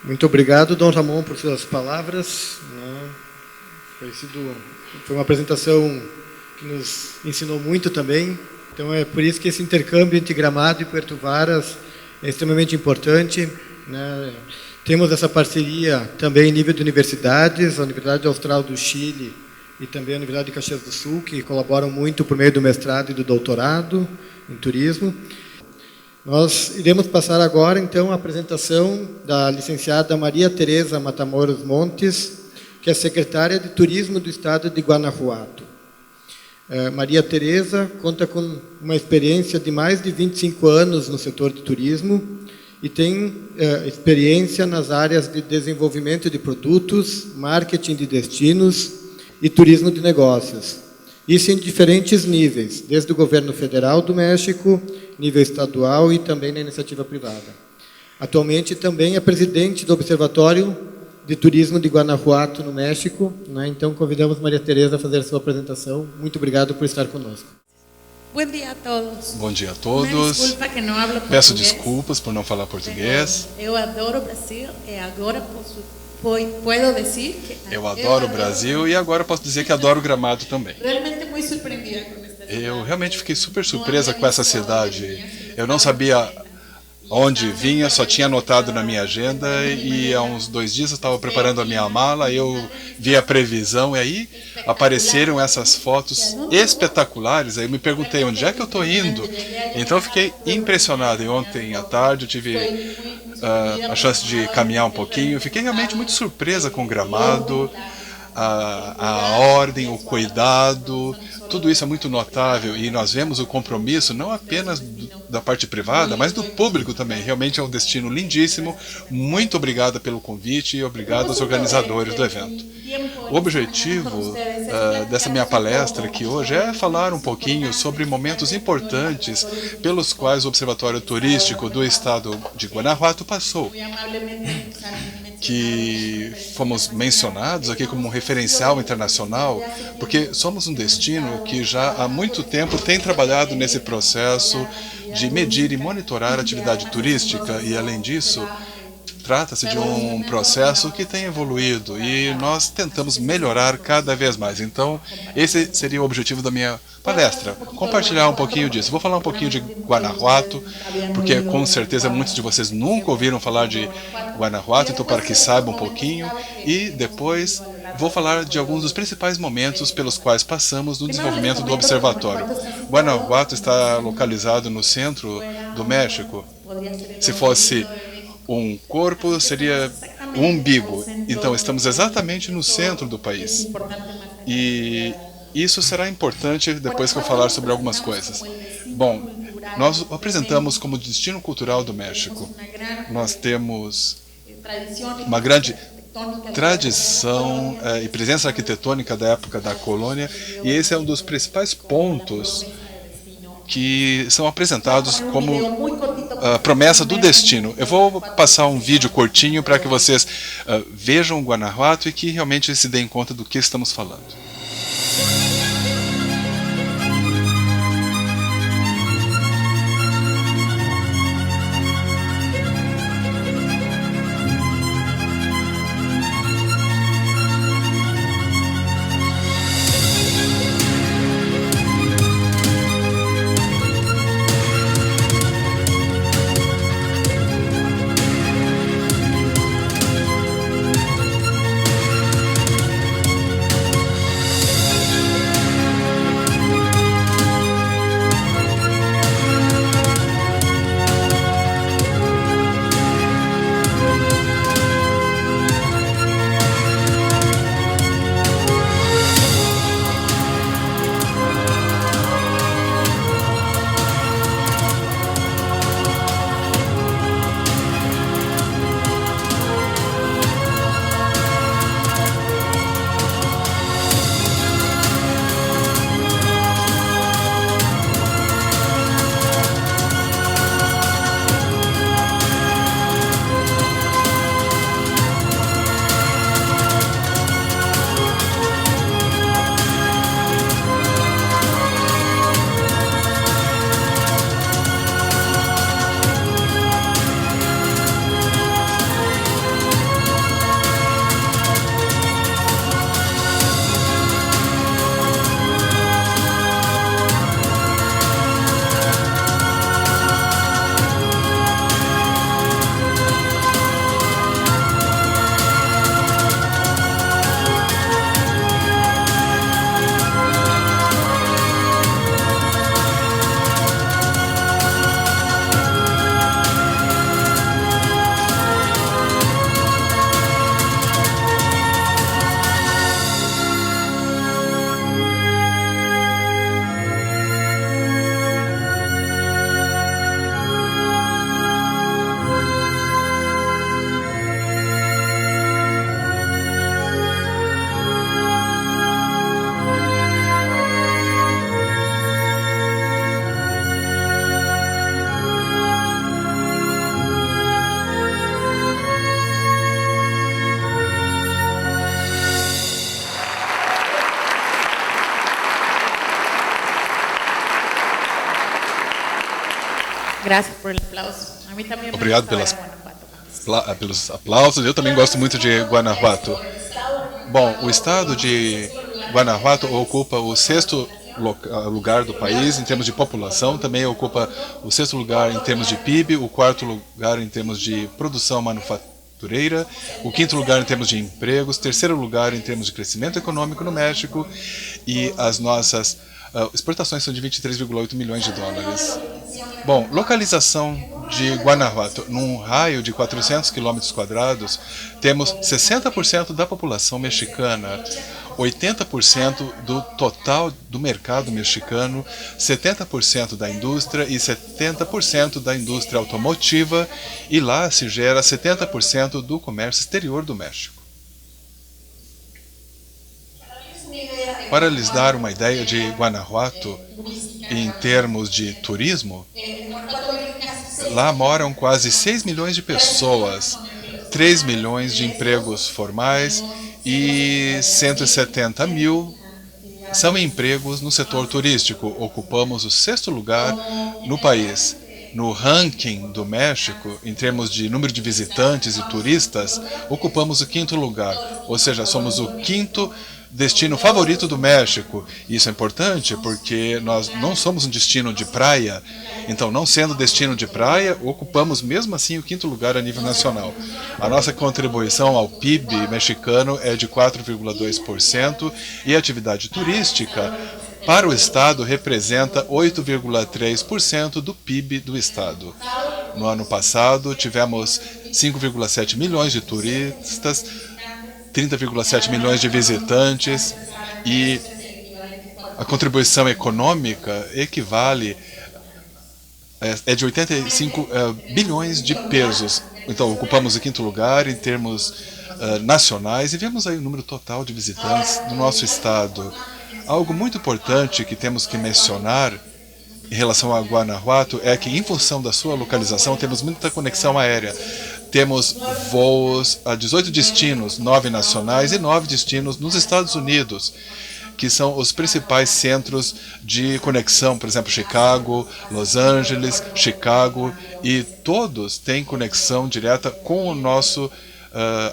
Muito obrigado, Dom Ramon, por suas palavras. Foi uma apresentação que nos ensinou muito também. Então é por isso que esse intercâmbio entre Gramado e Puerto Varas é extremamente importante, né? Temos essa parceria também em nível de universidades, a Universidade Austral do Chile e também a Universidade de Caxias do Sul, que colaboram muito por meio do mestrado e do doutorado em turismo. Nós iremos passar agora, então, a apresentação da licenciada Maria Tereza Matamoros Montes, que é secretária de Turismo do Estado de Guanajuato. Maria Tereza conta com uma experiência de mais de 25 anos no setor de turismo e tem experiência nas áreas de desenvolvimento de produtos, marketing de destinos e turismo de negócios. Isso em diferentes níveis, desde o governo federal do México, nível estadual e também na iniciativa privada. Atualmente também é presidente do Observatório de Turismo de Guanajuato, no México. Então, convidamos Maria Tereza a fazer a sua apresentação. Muito obrigado por estar conosco. Bom dia a todos. Bom dia a todos. Peço desculpas por não falar português. Eu adoro o Brasil e agora posso dizer que eu adoro o Brasil e agora posso dizer que adoro Gramado também. Realmente muito surpreendida com esta cidade. Eu realmente fiquei super surpresa com essa cidade. Eu não sabia onde vinha, só tinha anotado na minha agenda e há uns 2 dias eu estava preparando a minha mala, eu vi a previsão e aí apareceram essas fotos espetaculares. Aí eu me perguntei onde é que eu estou indo. Então eu fiquei impressionado. E ontem à tarde eu tive a chance de caminhar um pouquinho. Eu fiquei realmente muito surpresa com o Gramado, a ordem, o cuidado. Tudo isso é muito notável e nós vemos o compromisso não apenas da parte privada, mas do público também. Realmente é um destino lindíssimo. Muito obrigada pelo convite e obrigado aos organizadores do evento. O objetivo dessa minha palestra aqui hoje é falar um pouquinho sobre momentos importantes pelos quais o Observatório Turístico do Estado de Guanajuato passou, que fomos mencionados aqui como um referencial internacional, porque somos um destino que já há muito tempo tem trabalhado nesse processo de medir e monitorar a atividade turística e, além disso, trata-se de um processo que tem evoluído e nós tentamos melhorar cada vez mais. Então, esse seria o objetivo da minha palestra, compartilhar um pouquinho disso. Vou falar um pouquinho de Guanajuato, porque com certeza muitos de vocês nunca ouviram falar de Guanajuato, então para que saibam um pouquinho, e depois vou falar de alguns dos principais momentos pelos quais passamos no desenvolvimento do observatório. Guanajuato está localizado no centro do México. Se fosse um corpo, seria um umbigo. Então, estamos exatamente no centro do país. E isso será importante depois que eu falar sobre algumas coisas. Bom, nós o apresentamos como destino cultural do México. Nós temos uma grande tradição e presença arquitetônica da época da colônia, e esse é um dos principais pontos que são apresentados como a promessa do destino. Eu vou passar um vídeo curtinho para que vocês vejam Guanajuato e que realmente se deem conta do que estamos falando. Gracias por el aplauso. A mí también me Obrigado gusta ver pelas- a Guanajuato. pelos aplausos. Eu também gosto muito de Guanajuato. Bom, o estado de Guanajuato ocupa o sexto lugar do país em termos de população, também ocupa o sexto lugar em termos de PIB, o quarto lugar em termos de produção manufatureira, o quinto lugar em termos de empregos, terceiro lugar em termos de crescimento econômico no México, e as nossas exportações são de 23,8 milhões de dólares. Bom, localização de Guanajuato. Num raio de 400 quilômetros quadrados, temos 60% da população mexicana, 80% do total do mercado mexicano, 70% da indústria e 70% da indústria automotiva, e lá se gera 70% do comércio exterior do México. Para lhes dar uma ideia de Guanajuato em termos de turismo, lá moram quase 6 milhões de pessoas, 3 milhões de empregos formais e 170 mil são empregos no setor turístico. Ocupamos o sexto lugar no país. No ranking do México, em termos de número de visitantes e turistas, ocupamos o quinto lugar, ou seja, somos o quinto destino favorito do México. Isso é importante porque nós não somos um destino de praia, então, não sendo destino de praia, ocupamos mesmo assim o quinto lugar a nível nacional. A nossa contribuição ao PIB mexicano é de 4,2% e a atividade turística para o Estado representa 8,3% do PIB do Estado. No ano passado, tivemos 5,7 milhões de turistas, 30,7 milhões de visitantes, e a contribuição econômica equivale de 85 bilhões de pesos. Então, ocupamos o quinto lugar em termos nacionais e vemos aí o número total de visitantes do nosso estado. Algo muito importante que temos que mencionar em relação a Guanajuato é que, em função da sua localização, temos muita conexão aérea. Temos voos a 18 destinos, 9 nacionais e 9 destinos nos Estados Unidos, que são os principais centros de conexão, por exemplo, Chicago, Los Angeles, Chicago, e todos têm conexão direta com o nosso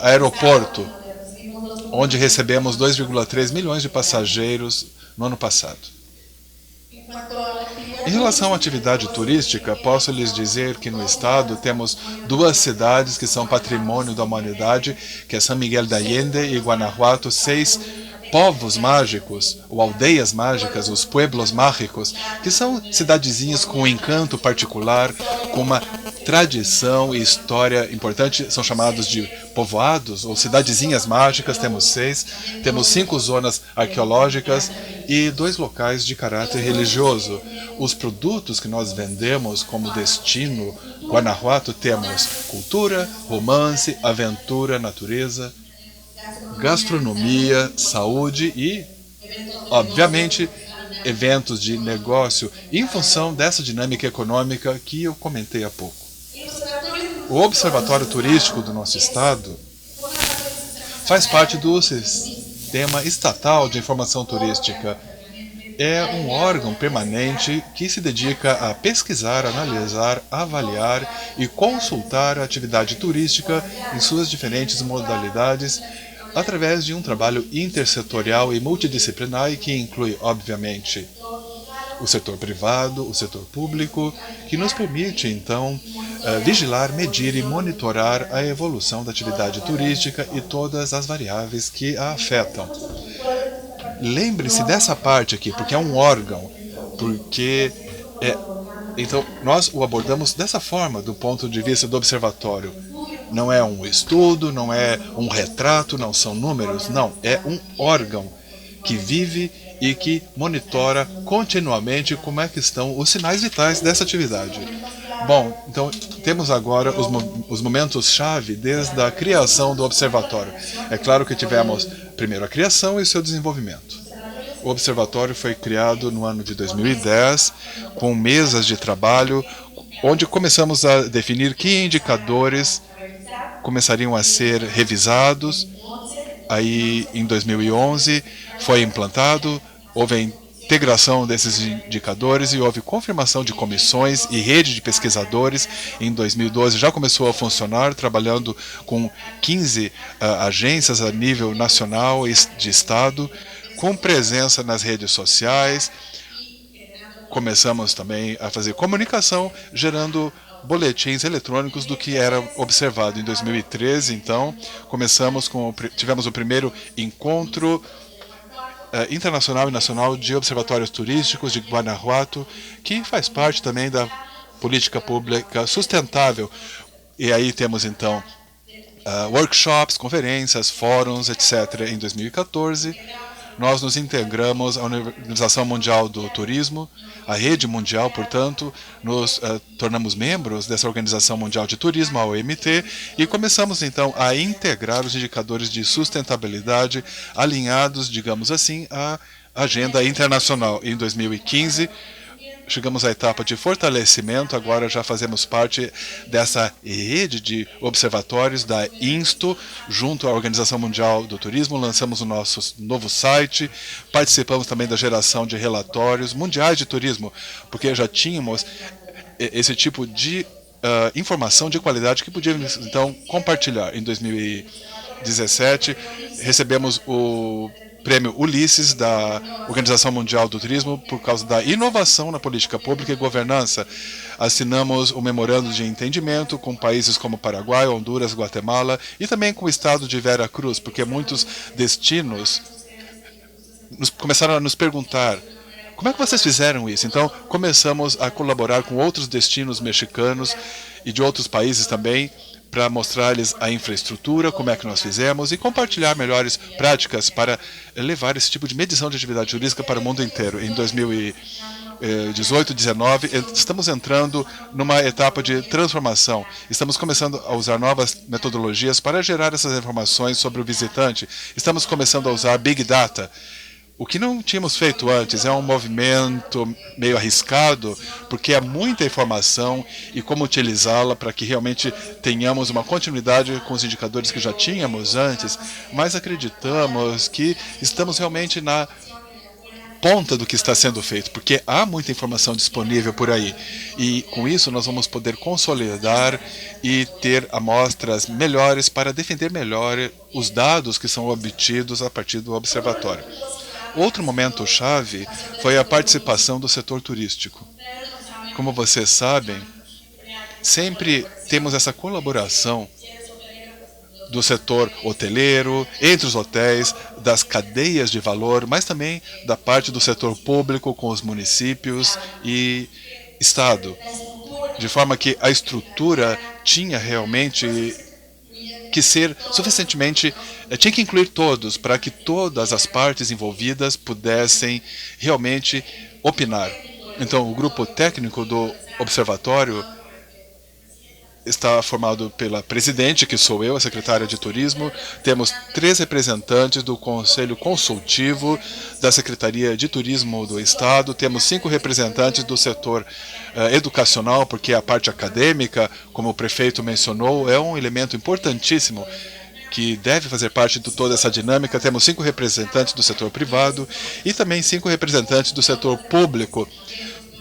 aeroporto, onde recebemos 2,3 milhões de passageiros no ano passado. Em relação à atividade turística, posso lhes dizer que no estado temos duas cidades que são patrimônio da humanidade, que é São Miguel de Allende e Guanajuato, 6 povos mágicos, ou aldeias mágicas, os pueblos mágicos, que são cidadezinhas com um encanto particular, com uma tradição e história importante, são chamados de povoados, ou cidadezinhas mágicas. Temos 6, temos 5 zonas arqueológicas e 2 locais de caráter religioso. Os produtos que nós vendemos como destino Guanajuato temos cultura, romance, aventura, natureza, gastronomia, saúde e, obviamente, eventos de negócio em função dessa dinâmica econômica que eu comentei há pouco. O Observatório Turístico do nosso estado faz parte do Sistema Estatal de Informação Turística. É um órgão permanente que se dedica a pesquisar, analisar, avaliar e consultar a atividade turística em suas diferentes modalidades, através de um trabalho intersetorial e multidisciplinar que inclui, obviamente, o setor privado, o setor público, que nos permite, então, vigilar, medir e monitorar a evolução da atividade turística e todas as variáveis que a afetam. Lembre-se dessa parte aqui, porque é um órgão, então, nós o abordamos dessa forma, do ponto de vista do observatório. Não é um estudo, não é um retrato, não são números, não. É um órgão que vive e que monitora continuamente como é que estão os sinais vitais dessa atividade. Bom, então temos agora os momentos-chave desde a criação do observatório. É claro que tivemos primeiro a criação e o seu desenvolvimento. O observatório foi criado no ano de 2010, com mesas de trabalho, onde começamos a definir que indicadores começariam a ser revisados. Aí, em 2011, foi implantado, houve integração desses indicadores e houve confirmação de comissões e rede de pesquisadores. Em 2012 já começou a funcionar, trabalhando com 15 agências a nível nacional e de estado, com presença nas redes sociais. Começamos também a fazer comunicação, gerando boletins eletrônicos do que era observado. Em 2013, então, tivemos o primeiro encontro internacional e nacional de observatórios turísticos de Guanajuato, que faz parte também da política pública sustentável. E aí temos, então, workshops, conferências, fóruns, etc. Em 2014, nós nos integramos à Organização Mundial do Turismo, a rede mundial, portanto, nos tornamos membros dessa Organização Mundial de Turismo, a OMT, e começamos então a integrar os indicadores de sustentabilidade alinhados, digamos assim, à agenda internacional. Em 2015, chegamos à etapa de fortalecimento, agora já fazemos parte dessa rede de observatórios da INSTO, junto à Organização Mundial do Turismo, lançamos o nosso novo site, participamos também da geração de relatórios mundiais de turismo, porque já tínhamos esse tipo de informação de qualidade que podíamos então compartilhar. Em 2017, recebemos o Prêmio Ulisses da Organização Mundial do Turismo por causa da inovação na política pública e governança. Assinamos o memorando de entendimento com países como Paraguai, Honduras, Guatemala e também com o estado de Vera Cruz, porque muitos destinos começaram a nos perguntar: como é que vocês fizeram isso? Então, começamos a colaborar com outros destinos mexicanos e de outros países também, para mostrar-lhes a infraestrutura, como é que nós fizemos, e compartilhar melhores práticas para levar esse tipo de medição de atividade turística para o mundo inteiro. Em 2018, 2019, estamos entrando numa etapa de transformação. Estamos começando a usar novas metodologias para gerar essas informações sobre o visitante. Estamos começando a usar Big Data. O que não tínhamos feito antes. É um movimento meio arriscado, porque é muita informação e como utilizá-la para que realmente tenhamos uma continuidade com os indicadores que já tínhamos antes, mas acreditamos que estamos realmente na ponta do que está sendo feito, porque há muita informação disponível por aí. E com isso nós vamos poder consolidar e ter amostras melhores para defender melhor os dados que são obtidos a partir do observatório. Outro momento chave foi a participação do setor turístico. Como vocês sabem, sempre temos essa colaboração do setor hoteleiro, entre os hotéis, das cadeias de valor, mas também da parte do setor público com os municípios e Estado. De forma que a estrutura tinha realmente que ser suficientemente, tinha que incluir todos, para que todas as partes envolvidas pudessem realmente opinar. Então, o grupo técnico do observatório está formado pela presidente, que sou eu, a secretária de Turismo. Temos 3 representantes do Conselho Consultivo da Secretaria de Turismo do Estado. Temos 5 representantes do setor educacional, porque a parte acadêmica, como o prefeito mencionou, é um elemento importantíssimo que deve fazer parte de toda essa dinâmica. Temos 5 representantes do setor privado e também 5 representantes do setor público,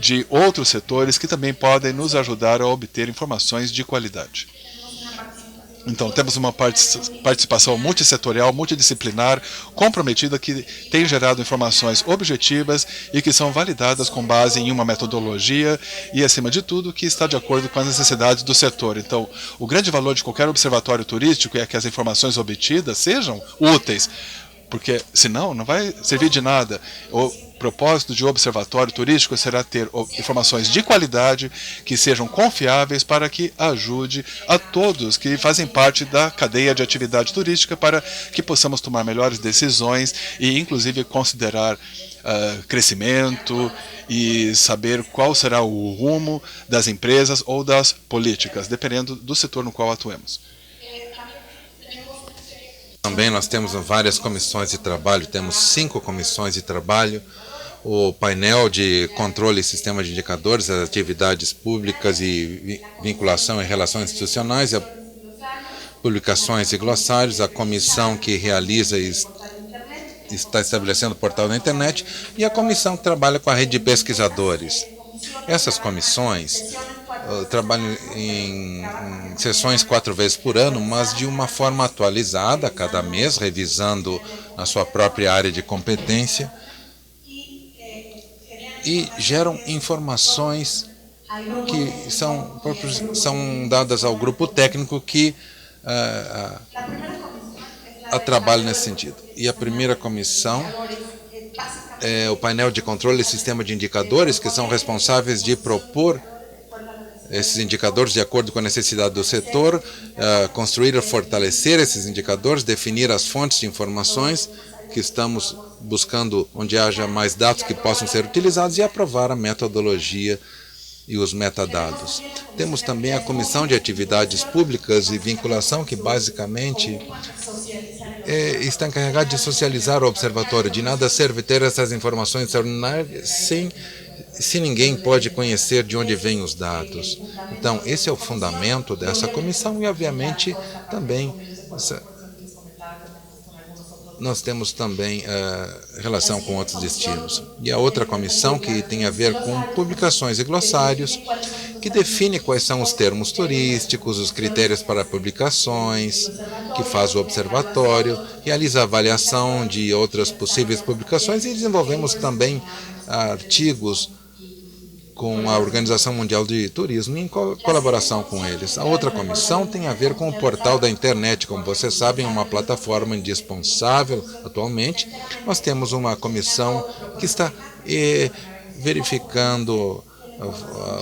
de outros setores que também podem nos ajudar a obter informações de qualidade. Então, temos uma participação multissetorial, multidisciplinar, comprometida, que tem gerado informações objetivas e que são validadas com base em uma metodologia e, acima de tudo, que está de acordo com as necessidades do setor. Então, o grande valor de qualquer observatório turístico é que as informações obtidas sejam úteis, porque senão não vai servir de nada. O propósito de observatório turístico será ter informações de qualidade, que sejam confiáveis, para que ajude a todos que fazem parte da cadeia de atividade turística, para que possamos tomar melhores decisões e, inclusive, considerar crescimento e saber qual será o rumo das empresas ou das políticas, dependendo do setor no qual atuemos. Também nós temos várias comissões de trabalho, temos 5 comissões de trabalho, o painel de controle e sistema de indicadores, as atividades públicas e vinculação em relações institucionais, publicações e glossários, a comissão que realiza está estabelecendo o portal da internet, e a comissão que trabalha com a rede de pesquisadores. Essas comissões trabalham em sessões 4 vezes por ano, mas de uma forma atualizada, cada mês, revisando a sua própria área de competência, e geram informações que são dadas ao grupo técnico que trabalha nesse sentido. E a primeira comissão é o painel de controle e sistema de indicadores, que são responsáveis de propor esses indicadores de acordo com a necessidade do setor, construir e fortalecer esses indicadores, definir as fontes de informações que estamos buscando, onde haja mais dados que possam ser utilizados, e aprovar a metodologia e os metadados. Temos também a Comissão de Atividades Públicas e Vinculação, que basicamente está encarregada de socializar o observatório. De nada serve ter essas informações extraordinárias se ninguém pode conhecer de onde vêm os dados. Então, esse é o fundamento dessa comissão, e, obviamente, também nós temos também relação com outros destinos. E a outra comissão, que tem a ver com publicações e glossários, que define quais são os termos turísticos, os critérios para publicações, que faz o observatório, realiza a avaliação de outras possíveis publicações, e desenvolvemos também artigos com a Organização Mundial de Turismo, em colaboração com eles. A outra comissão tem a ver com o portal da internet. Como vocês sabem, é uma plataforma indispensável atualmente. Nós temos uma comissão que está verificando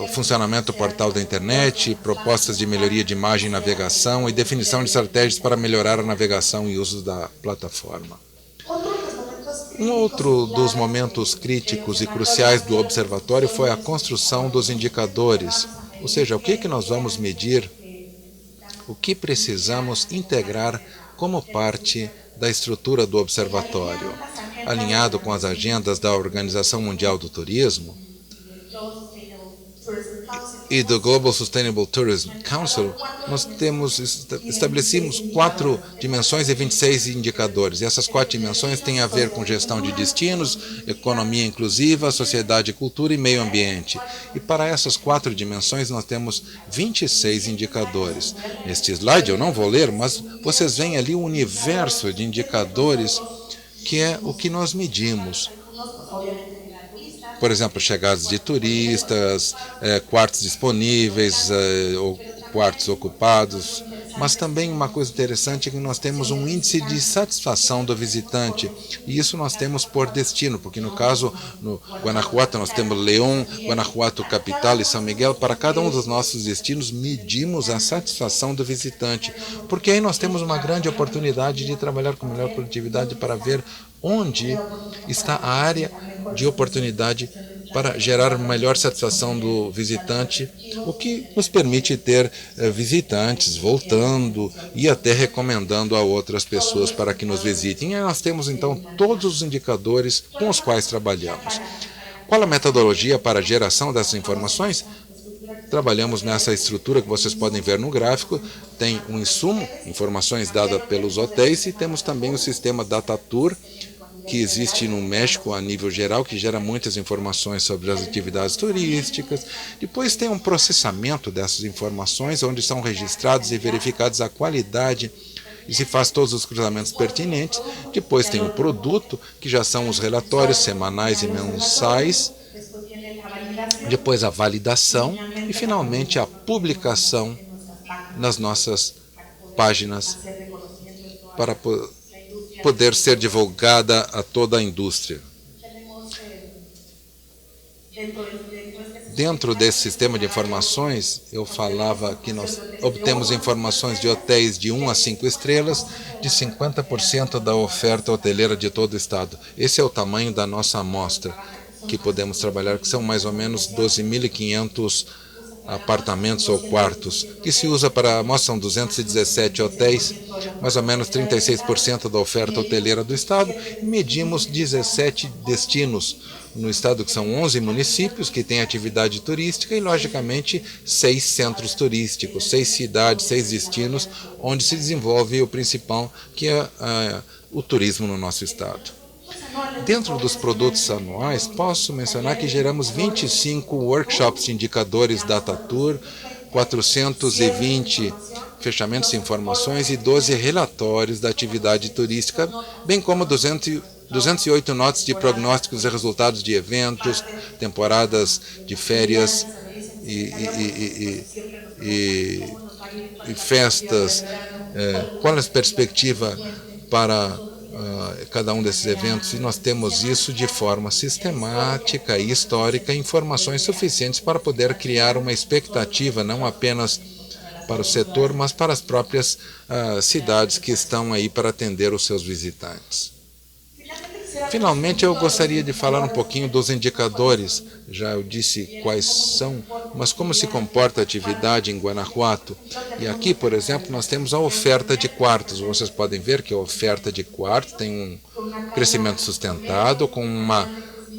o funcionamento do portal da internet, propostas de melhoria de imagem e navegação e definição de estratégias para melhorar a navegação e uso da plataforma. Um outro dos momentos críticos e cruciais do observatório foi a construção dos indicadores, ou seja, o que nós vamos medir, o que precisamos integrar como parte da estrutura do observatório. Alinhado com as agendas da Organização Mundial do Turismo e do Global Sustainable Tourism Council, nós estabelecemos 4 dimensões e 26 indicadores. E essas 4 dimensões têm a ver com gestão de destinos, economia inclusiva, sociedade, cultura e meio ambiente. E para essas 4 dimensões nós temos 26 indicadores. Neste slide eu não vou ler, mas vocês veem ali o universo de indicadores, que é o que nós medimos. Por exemplo, chegadas de turistas, quartos disponíveis, ou quartos ocupados, mas também uma coisa interessante é que nós temos um índice de satisfação do visitante, e isso nós temos por destino, porque no caso, no Guanajuato, nós temos León, Guanajuato capital e São Miguel. Para cada um dos nossos destinos, medimos a satisfação do visitante, porque aí nós temos uma grande oportunidade de trabalhar com melhor produtividade para ver onde está a área de oportunidade para gerar melhor satisfação do visitante, o que nos permite ter visitantes voltando e até recomendando a outras pessoas para que nos visitem. E nós temos, então, todos os indicadores com os quais trabalhamos. Qual a metodologia para a geração dessas informações? Trabalhamos nessa estrutura que vocês podem ver no gráfico. Tem um insumo, informações dadas pelos hotéis, e temos também o sistema DataTour, que existe no México a nível geral, que gera muitas informações sobre as atividades turísticas. Depois tem um processamento dessas informações, onde são registrados e verificados a qualidade e se faz todos os cruzamentos pertinentes. Depois tem o produto, que já são os relatórios semanais e mensais. Depois a validação e, finalmente, a publicação nas nossas páginas para poder ser divulgada a toda a indústria. Dentro desse sistema de informações, eu falava que nós obtemos informações de hotéis de 1 a 5 estrelas, de 50% da oferta hoteleira de todo o estado. Esse é o tamanho da nossa amostra que podemos trabalhar, que são mais ou menos 12.500 apartamentos ou quartos, que se usa para a amostra. São 217 hotéis, mais ou menos 36% da oferta hoteleira do estado, e medimos 17 destinos no estado, que são 11 municípios que têm atividade turística e, logicamente, 6 centros turísticos, 6 cidades, 6 destinos, onde se desenvolve o principal, que é o turismo no nosso estado. Dentro dos produtos anuais, posso mencionar que geramos 25 workshops de indicadores DataTour, 420 fechamentos de informações e 12 relatórios da atividade turística, bem como 208 notas de prognósticos e resultados de eventos, temporadas de férias e festas. Qual é a perspectiva para cada um desses eventos? E nós temos isso de forma sistemática e histórica, informações suficientes para poder criar uma expectativa, não apenas para o setor, mas para as próprias cidades que estão aí para atender os seus visitantes. Finalmente, eu gostaria de falar um pouquinho dos indicadores. Já eu disse quais são, mas como se comporta a atividade em Guanajuato. E aqui, por exemplo, nós temos a oferta de quartos. Vocês podem ver que a oferta de quartos tem um crescimento sustentado, com uma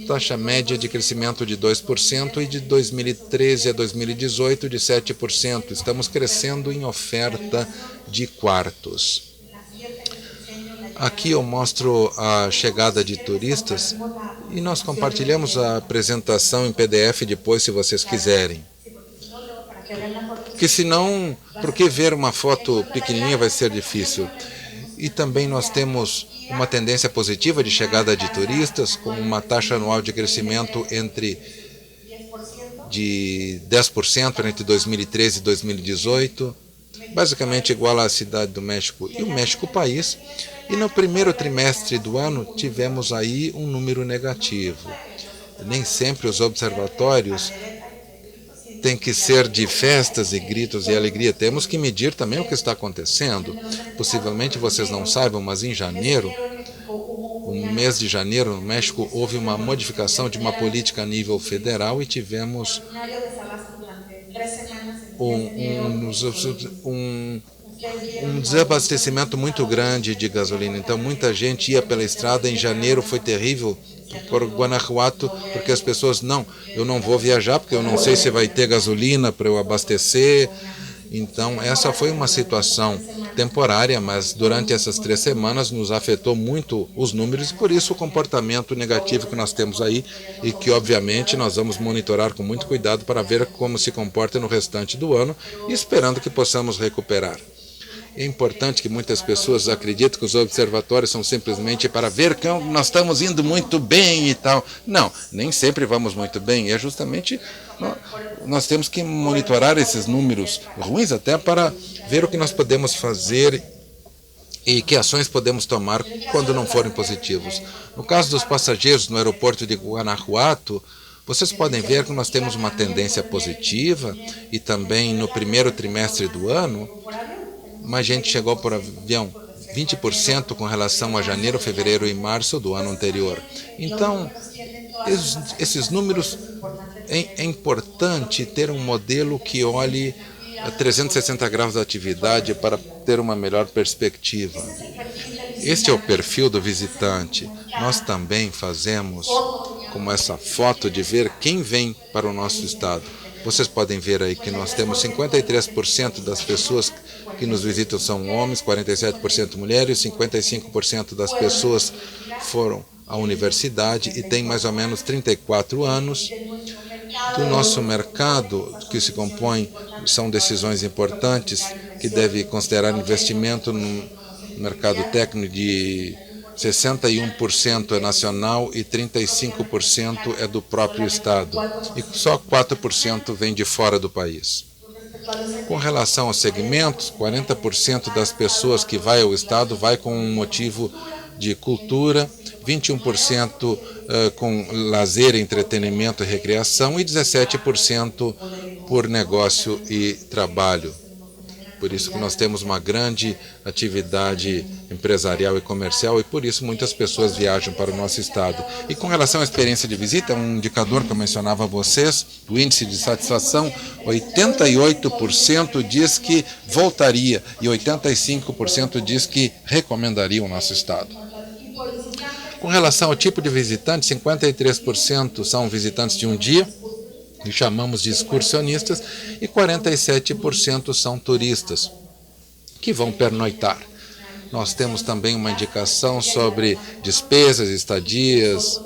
taxa média de crescimento de 2% e de 2013 a 2018 de 7%. Estamos crescendo em oferta de quartos. Aqui eu mostro a chegada de turistas e nós compartilhamos a apresentação em PDF depois, se vocês quiserem. Porque senão, por que ver uma foto pequenininha vai ser difícil? E também nós temos uma tendência positiva de chegada de turistas, com uma taxa anual de crescimento de 10% entre 2013 e 2018, basicamente igual à Cidade do México e o México país. E no primeiro trimestre do ano tivemos aí um número negativo. Nem sempre os observatórios têm que ser de festas e gritos e alegria. Temos que medir também o que está acontecendo. Possivelmente vocês não saibam, mas em janeiro, no mês de janeiro, no México, houve uma modificação de uma política a nível federal e tivemos um desabastecimento muito grande de gasolina. Então, muita gente ia pela estrada. Em janeiro foi terrível por Guanajuato, porque as pessoas, eu não vou viajar, porque eu não sei se vai ter gasolina para eu abastecer. Então, essa foi uma situação temporária, mas durante essas 3 semanas nos afetou muito os números, e por isso o comportamento negativo que nós temos aí, e que obviamente nós vamos monitorar com muito cuidado para ver como se comporta no restante do ano, esperando que possamos recuperar. É importante que muitas pessoas acreditam que os observatórios são simplesmente para ver que nós estamos indo muito bem e tal. Não, nem sempre vamos muito bem. É justamente nós temos que monitorar esses números ruins até para ver o que nós podemos fazer e que ações podemos tomar quando não forem positivos. No caso dos passageiros no aeroporto de Guanajuato, vocês podem ver que nós temos uma tendência positiva, e também no primeiro trimestre do ano, mais gente chegou por avião, 20% com relação a janeiro, fevereiro e março do ano anterior. Então, esses números, é importante ter um modelo que olhe a 360 graus da atividade para ter uma melhor perspectiva. Este é o perfil do visitante. Nós também fazemos como essa foto de ver quem vem para o nosso estado. Vocês podem ver aí que nós temos 53% das pessoas que nos visitam são homens, 47% mulheres, 55% das pessoas foram à universidade e têm mais ou menos 34 anos. Do nosso mercado, que se compõe, são decisões importantes que deve considerar investimento no mercado técnico de 61% é nacional e 35% é do próprio Estado. E só 4% vem de fora do país. Com relação aos segmentos, 40% das pessoas que vai ao Estado vai com um motivo de cultura, 21% com lazer, entretenimento e recreação e 17% por negócio e trabalho. Por isso que nós temos uma grande atividade empresarial e comercial, e por isso muitas pessoas viajam para o nosso estado. E com relação à experiência de visita, um indicador que eu mencionava a vocês, o índice de satisfação, 88% diz que voltaria e 85% diz que recomendaria o nosso estado. Com relação ao tipo de visitante, 53% são visitantes de um dia, que chamamos de excursionistas, e 47% são turistas, que vão pernoitar. Nós temos também uma indicação sobre despesas, estadias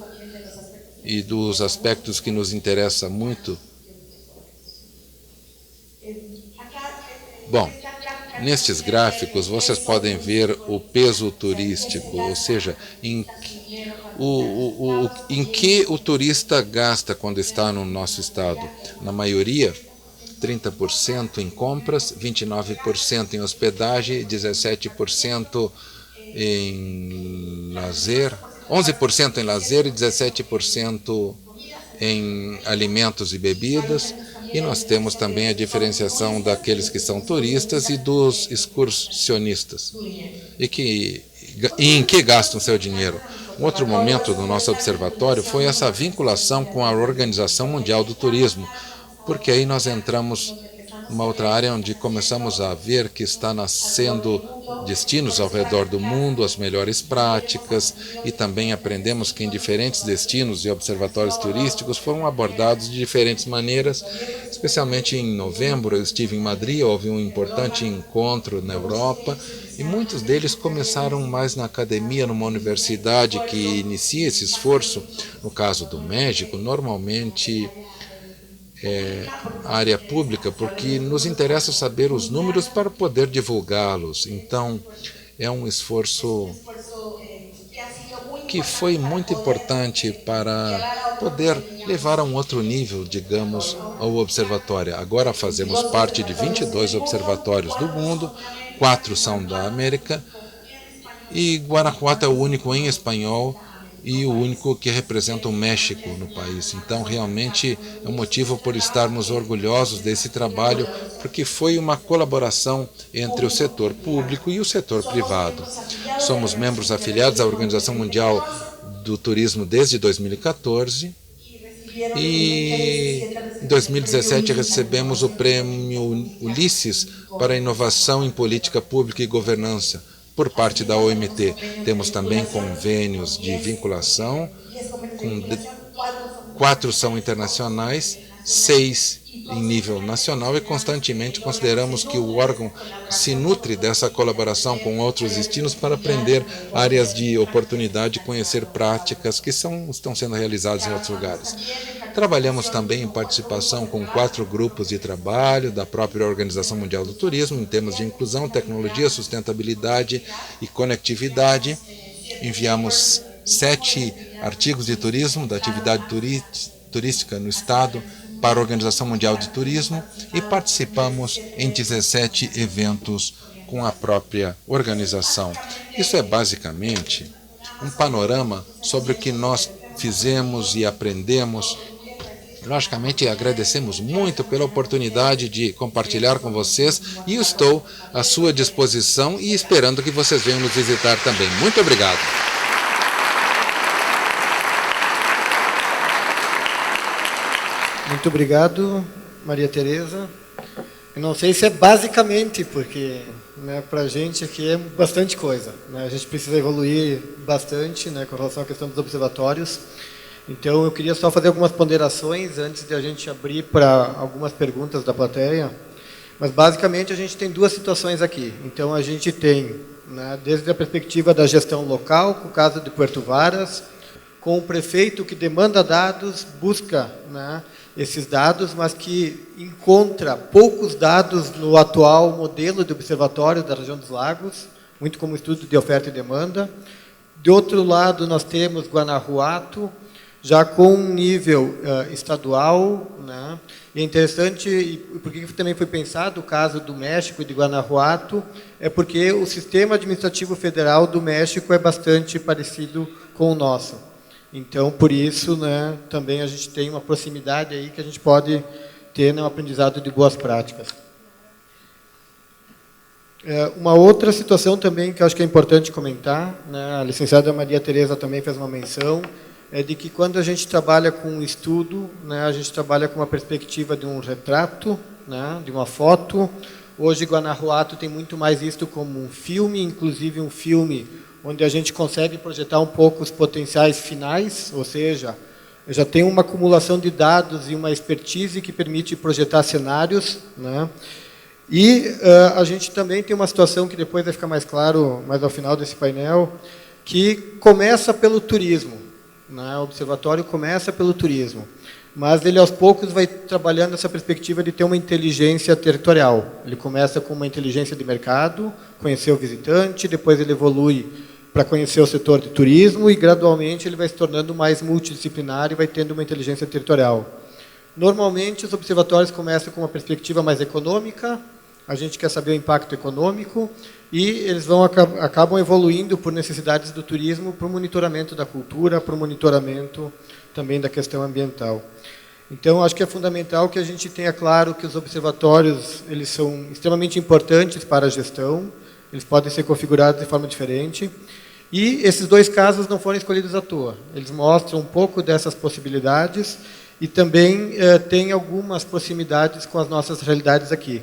e dos aspectos que nos interessam muito. Bom, nestes gráficos vocês podem ver o peso turístico, ou seja, em que o turista gasta quando está no nosso estado. Na maioria, 30% em compras, 29% em hospedagem, 17% em lazer, 11% em lazer e 17% em alimentos e bebidas. E nós temos também a diferenciação daqueles que são turistas e dos excursionistas, e em que gastam seu dinheiro. Um outro momento do nosso observatório foi essa vinculação com a Organização Mundial do Turismo, porque aí nós entramos numa outra área onde começamos a ver que está nascendo destinos ao redor do mundo, as melhores práticas, e também aprendemos que em diferentes destinos e observatórios turísticos foram abordados de diferentes maneiras. Especialmente em novembro eu estive em Madrid, houve um importante encontro na Europa, e muitos deles começaram mais na academia, numa universidade que inicia esse esforço. No caso do México, normalmente a área pública, porque nos interessa saber os números para poder divulgá-los. Então, é um esforço que foi muito importante para poder levar a um outro nível, digamos, ao observatório. Agora fazemos parte de 22 observatórios do mundo, 4 são da América, e Guanajuato é o único em espanhol e o único que representa o México no país. Então, realmente, é um motivo por estarmos orgulhosos desse trabalho, porque foi uma colaboração entre o setor público e o setor privado. Somos membros afiliados à Organização Mundial do Turismo desde 2014, e em 2017 recebemos o prêmio Ulisses para inovação em política pública e governança, por parte da OMT. Temos também convênios de vinculação, 4 são internacionais, 6 em nível nacional, e constantemente consideramos que o órgão se nutre dessa colaboração com outros destinos para aprender áreas de oportunidade e conhecer práticas que estão sendo realizadas em outros lugares. Trabalhamos também em participação com 4 grupos de trabalho da própria Organização Mundial do Turismo, em termos de inclusão, tecnologia, sustentabilidade e conectividade. Enviamos 7 artigos de turismo, da atividade turística no Estado, para a Organização Mundial de Turismo, e participamos em 17 eventos com a própria organização. Isso é basicamente um panorama sobre o que nós fizemos e aprendemos. Logicamente, agradecemos muito pela oportunidade de compartilhar com vocês, e estou à sua disposição e esperando que vocês venham nos visitar também. Muito obrigado. Muito obrigado, Maria Tereza. Eu não sei se é basicamente, porque para a gente aqui é bastante coisa. A gente precisa evoluir bastante com relação à questão dos observatórios. Então, eu queria só fazer algumas ponderações antes de a gente abrir para algumas perguntas da plateia. Mas, basicamente, a gente tem 2 situações aqui. Então, a gente tem, desde a perspectiva da gestão local, com o caso de Puerto Varas, com o prefeito que demanda dados, busca esses dados, mas que encontra poucos dados no atual modelo de observatório da região dos lagos, muito como estudo de oferta e demanda. De outro lado, nós temos Guanajuato, já com um nível estadual, E é interessante, e por que também foi pensado o caso do México e de Guanajuato, é porque o sistema administrativo federal do México é bastante parecido com o nosso. Então, por isso, também a gente tem uma proximidade aí que a gente pode ter um aprendizado de boas práticas. Uma outra situação também que eu acho que é importante comentar, a licenciada Maria Tereza também fez uma menção, é de que quando a gente trabalha com um estudo, a gente trabalha com uma perspectiva de um retrato, de uma foto. Hoje, Guanajuato tem muito mais isto como um filme, inclusive um filme onde a gente consegue projetar um pouco os potenciais finais, ou seja, já tem uma acumulação de dados e uma expertise que permite projetar cenários, E a gente também tem uma situação que depois vai ficar mais claro, mais ao final desse painel, que começa pelo turismo, né? O observatório começa pelo turismo, mas ele aos poucos vai trabalhando essa perspectiva de ter uma inteligência territorial. Ele começa com uma inteligência de mercado, conhecer o visitante, depois ele evolui para conhecer o setor de turismo e gradualmente ele vai se tornando mais multidisciplinar e vai tendo uma inteligência territorial. Normalmente os observatórios começam com uma perspectiva mais econômica, a gente quer saber o impacto econômico e eles acabam evoluindo por necessidades do turismo para o monitoramento da cultura, para o monitoramento também da questão ambiental. Então, acho que é fundamental que a gente tenha claro que os observatórios eles são extremamente importantes para a gestão, eles podem ser configurados de forma diferente, e esses dois casos não foram escolhidos à toa. Eles mostram um pouco dessas possibilidades e também têm algumas proximidades com as nossas realidades aqui.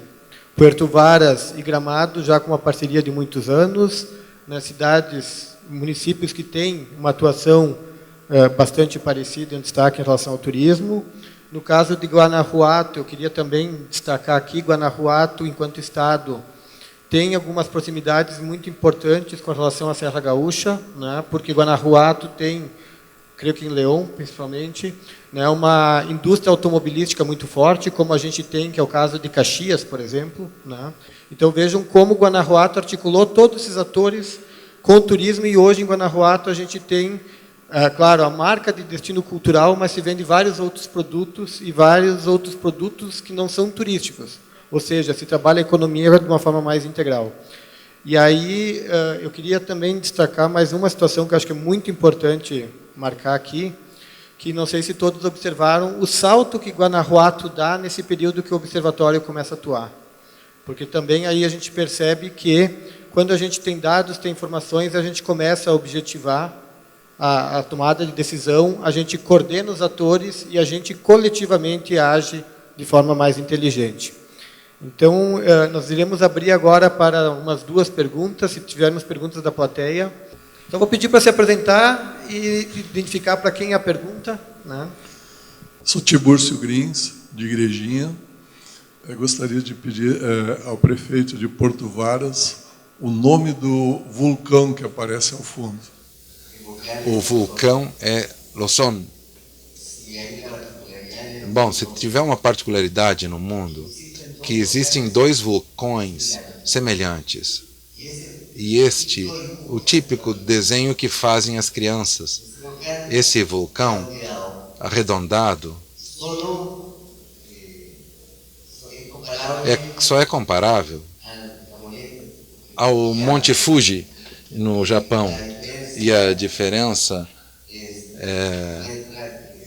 Puerto Varas e Gramado, já com uma parceria de muitos anos, nas cidades, municípios que têm uma atuação bastante parecida, um destaque em relação ao turismo. No caso de Guanajuato, eu queria também destacar aqui, Guanajuato, enquanto estado, tem algumas proximidades muito importantes com relação à Serra Gaúcha, né, porque Guanajuato tem, creio que em León, principalmente, né, uma indústria automobilística muito forte, como a gente tem, que é o caso de Caxias, por exemplo, né. Então, vejam como Guanajuato articulou todos esses atores com o turismo, e hoje em Guanajuato a gente tem, claro, a marca de destino cultural, mas se vende vários outros produtos, e vários outros produtos que não são turísticos, ou seja, se trabalha a economia de uma forma mais integral. E aí, eu queria também destacar mais uma situação que eu acho que é muito importante marcar aqui, que não sei se todos observaram, o salto que Guanajuato dá nesse período que o observatório começa a atuar. Porque também aí a gente percebe que, quando a gente tem dados, tem informações, a gente começa a objetivar a tomada de decisão, a gente coordena os atores e a gente coletivamente age de forma mais inteligente. Então, nós iremos abrir agora para umas 2 perguntas, se tivermos perguntas da plateia. Então, vou pedir para se apresentar e identificar para quem é a pergunta, né? Sou Tibúrcio Grins, de Igrejinha. Eu gostaria de pedir ao prefeito de Porto Varas o nome do vulcão que aparece ao fundo. O vulcão é Lozón. Bom, se tiver uma particularidade no mundo, que existem 2 vulcões semelhantes, e este, o típico desenho que fazem as crianças, esse vulcão arredondado, só é comparável ao Monte Fuji, no Japão. E a diferença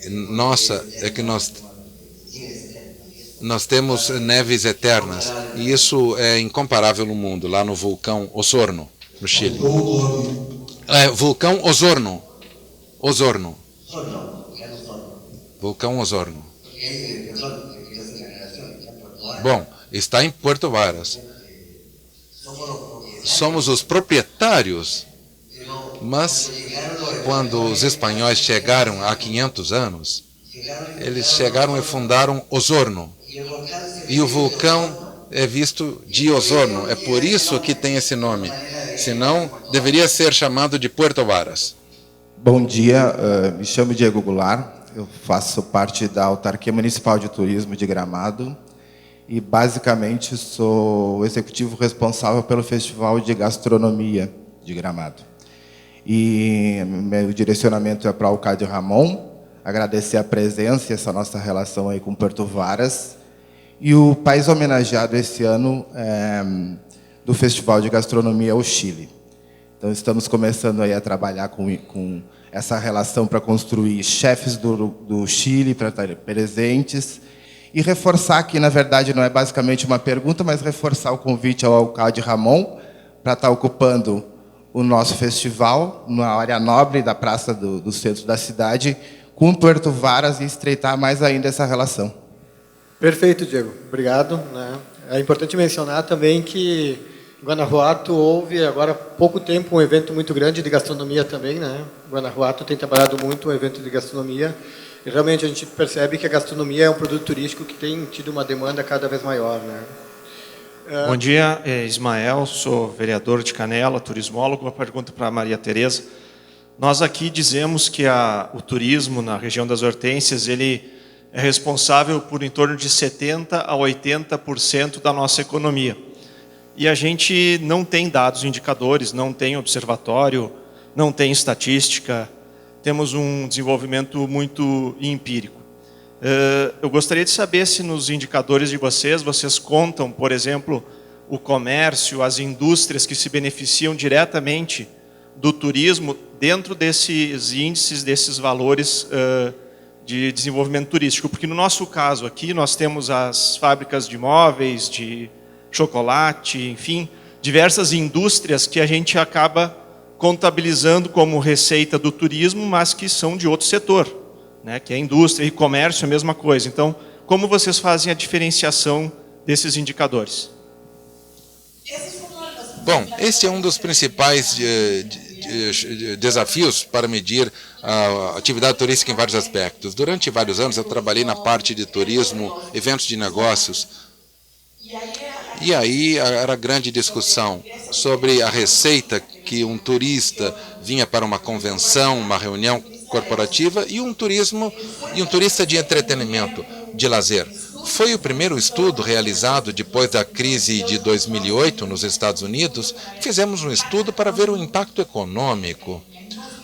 nossa é que nós temos neves eternas, e isso é incomparável no mundo, lá no vulcão Osorno, no Chile. Vulcão Osorno. Osorno. Vulcão Osorno. Bom, está em Puerto Varas. Somos os proprietários, mas quando os espanhóis chegaram há 500 anos, eles chegaram e fundaram Osorno. E o vulcão é visto de Osorno. É por isso que tem esse nome. Senão, deveria ser chamado de Puerto Varas. Bom dia, me chamo Diego Goulart. Eu faço parte da Autarquia Municipal de Turismo de Gramado. E, basicamente, sou o executivo responsável pelo Festival de Gastronomia de Gramado. E meu direcionamento é para o Cádio Ramon, agradecer a presença e essa nossa relação aí com Puerto Varas. E o país homenageado esse ano do Festival de Gastronomia é o Chile. Então, estamos começando aí a trabalhar com essa relação para construir chefes do Chile, para estar presentes. E reforçar que, na verdade, não é basicamente uma pergunta, mas reforçar o convite ao Cádio Ramon para estar ocupando o nosso festival na área nobre da praça do centro da cidade, com Puerto Varas, e estreitar mais ainda essa relação. Perfeito, Diego. Obrigado, né? É importante mencionar também que em Guanajuato houve, agora há pouco tempo, um evento muito grande de gastronomia também, né? Guanajuato tem trabalhado muito um evento de gastronomia, e realmente a gente percebe que a gastronomia é um produto turístico que tem tido uma demanda cada vez maior, né? Bom dia, Ismael, sou vereador de Canela, turismólogo. Uma pergunta para a Maria Tereza. Nós aqui dizemos que o turismo na região das Hortênsias, ele é responsável por em torno de 70% a 80% da nossa economia. E a gente não tem dados indicadores, não tem observatório, não tem estatística, temos um desenvolvimento muito empírico. Eu gostaria de saber se nos indicadores de vocês contam, por exemplo, o comércio, as indústrias que se beneficiam diretamente do turismo dentro desses índices, desses valores de desenvolvimento turístico. Porque no nosso caso aqui, nós temos as fábricas de móveis, de chocolate, enfim, diversas indústrias que a gente acaba contabilizando como receita do turismo, mas que são de outro setor, né, que é indústria e comércio, a mesma coisa. Então, como vocês fazem a diferenciação desses indicadores? Bom, esse é um dos principais desafios para medir a atividade turística em vários aspectos. Durante vários anos eu trabalhei na parte de turismo, eventos de negócios, e aí era grande discussão sobre a receita que um turista vinha para uma convenção, uma reunião corporativa e um turista de entretenimento, de lazer. Foi o primeiro estudo realizado depois da crise de 2008 nos Estados Unidos. Fizemos um estudo para ver o impacto econômico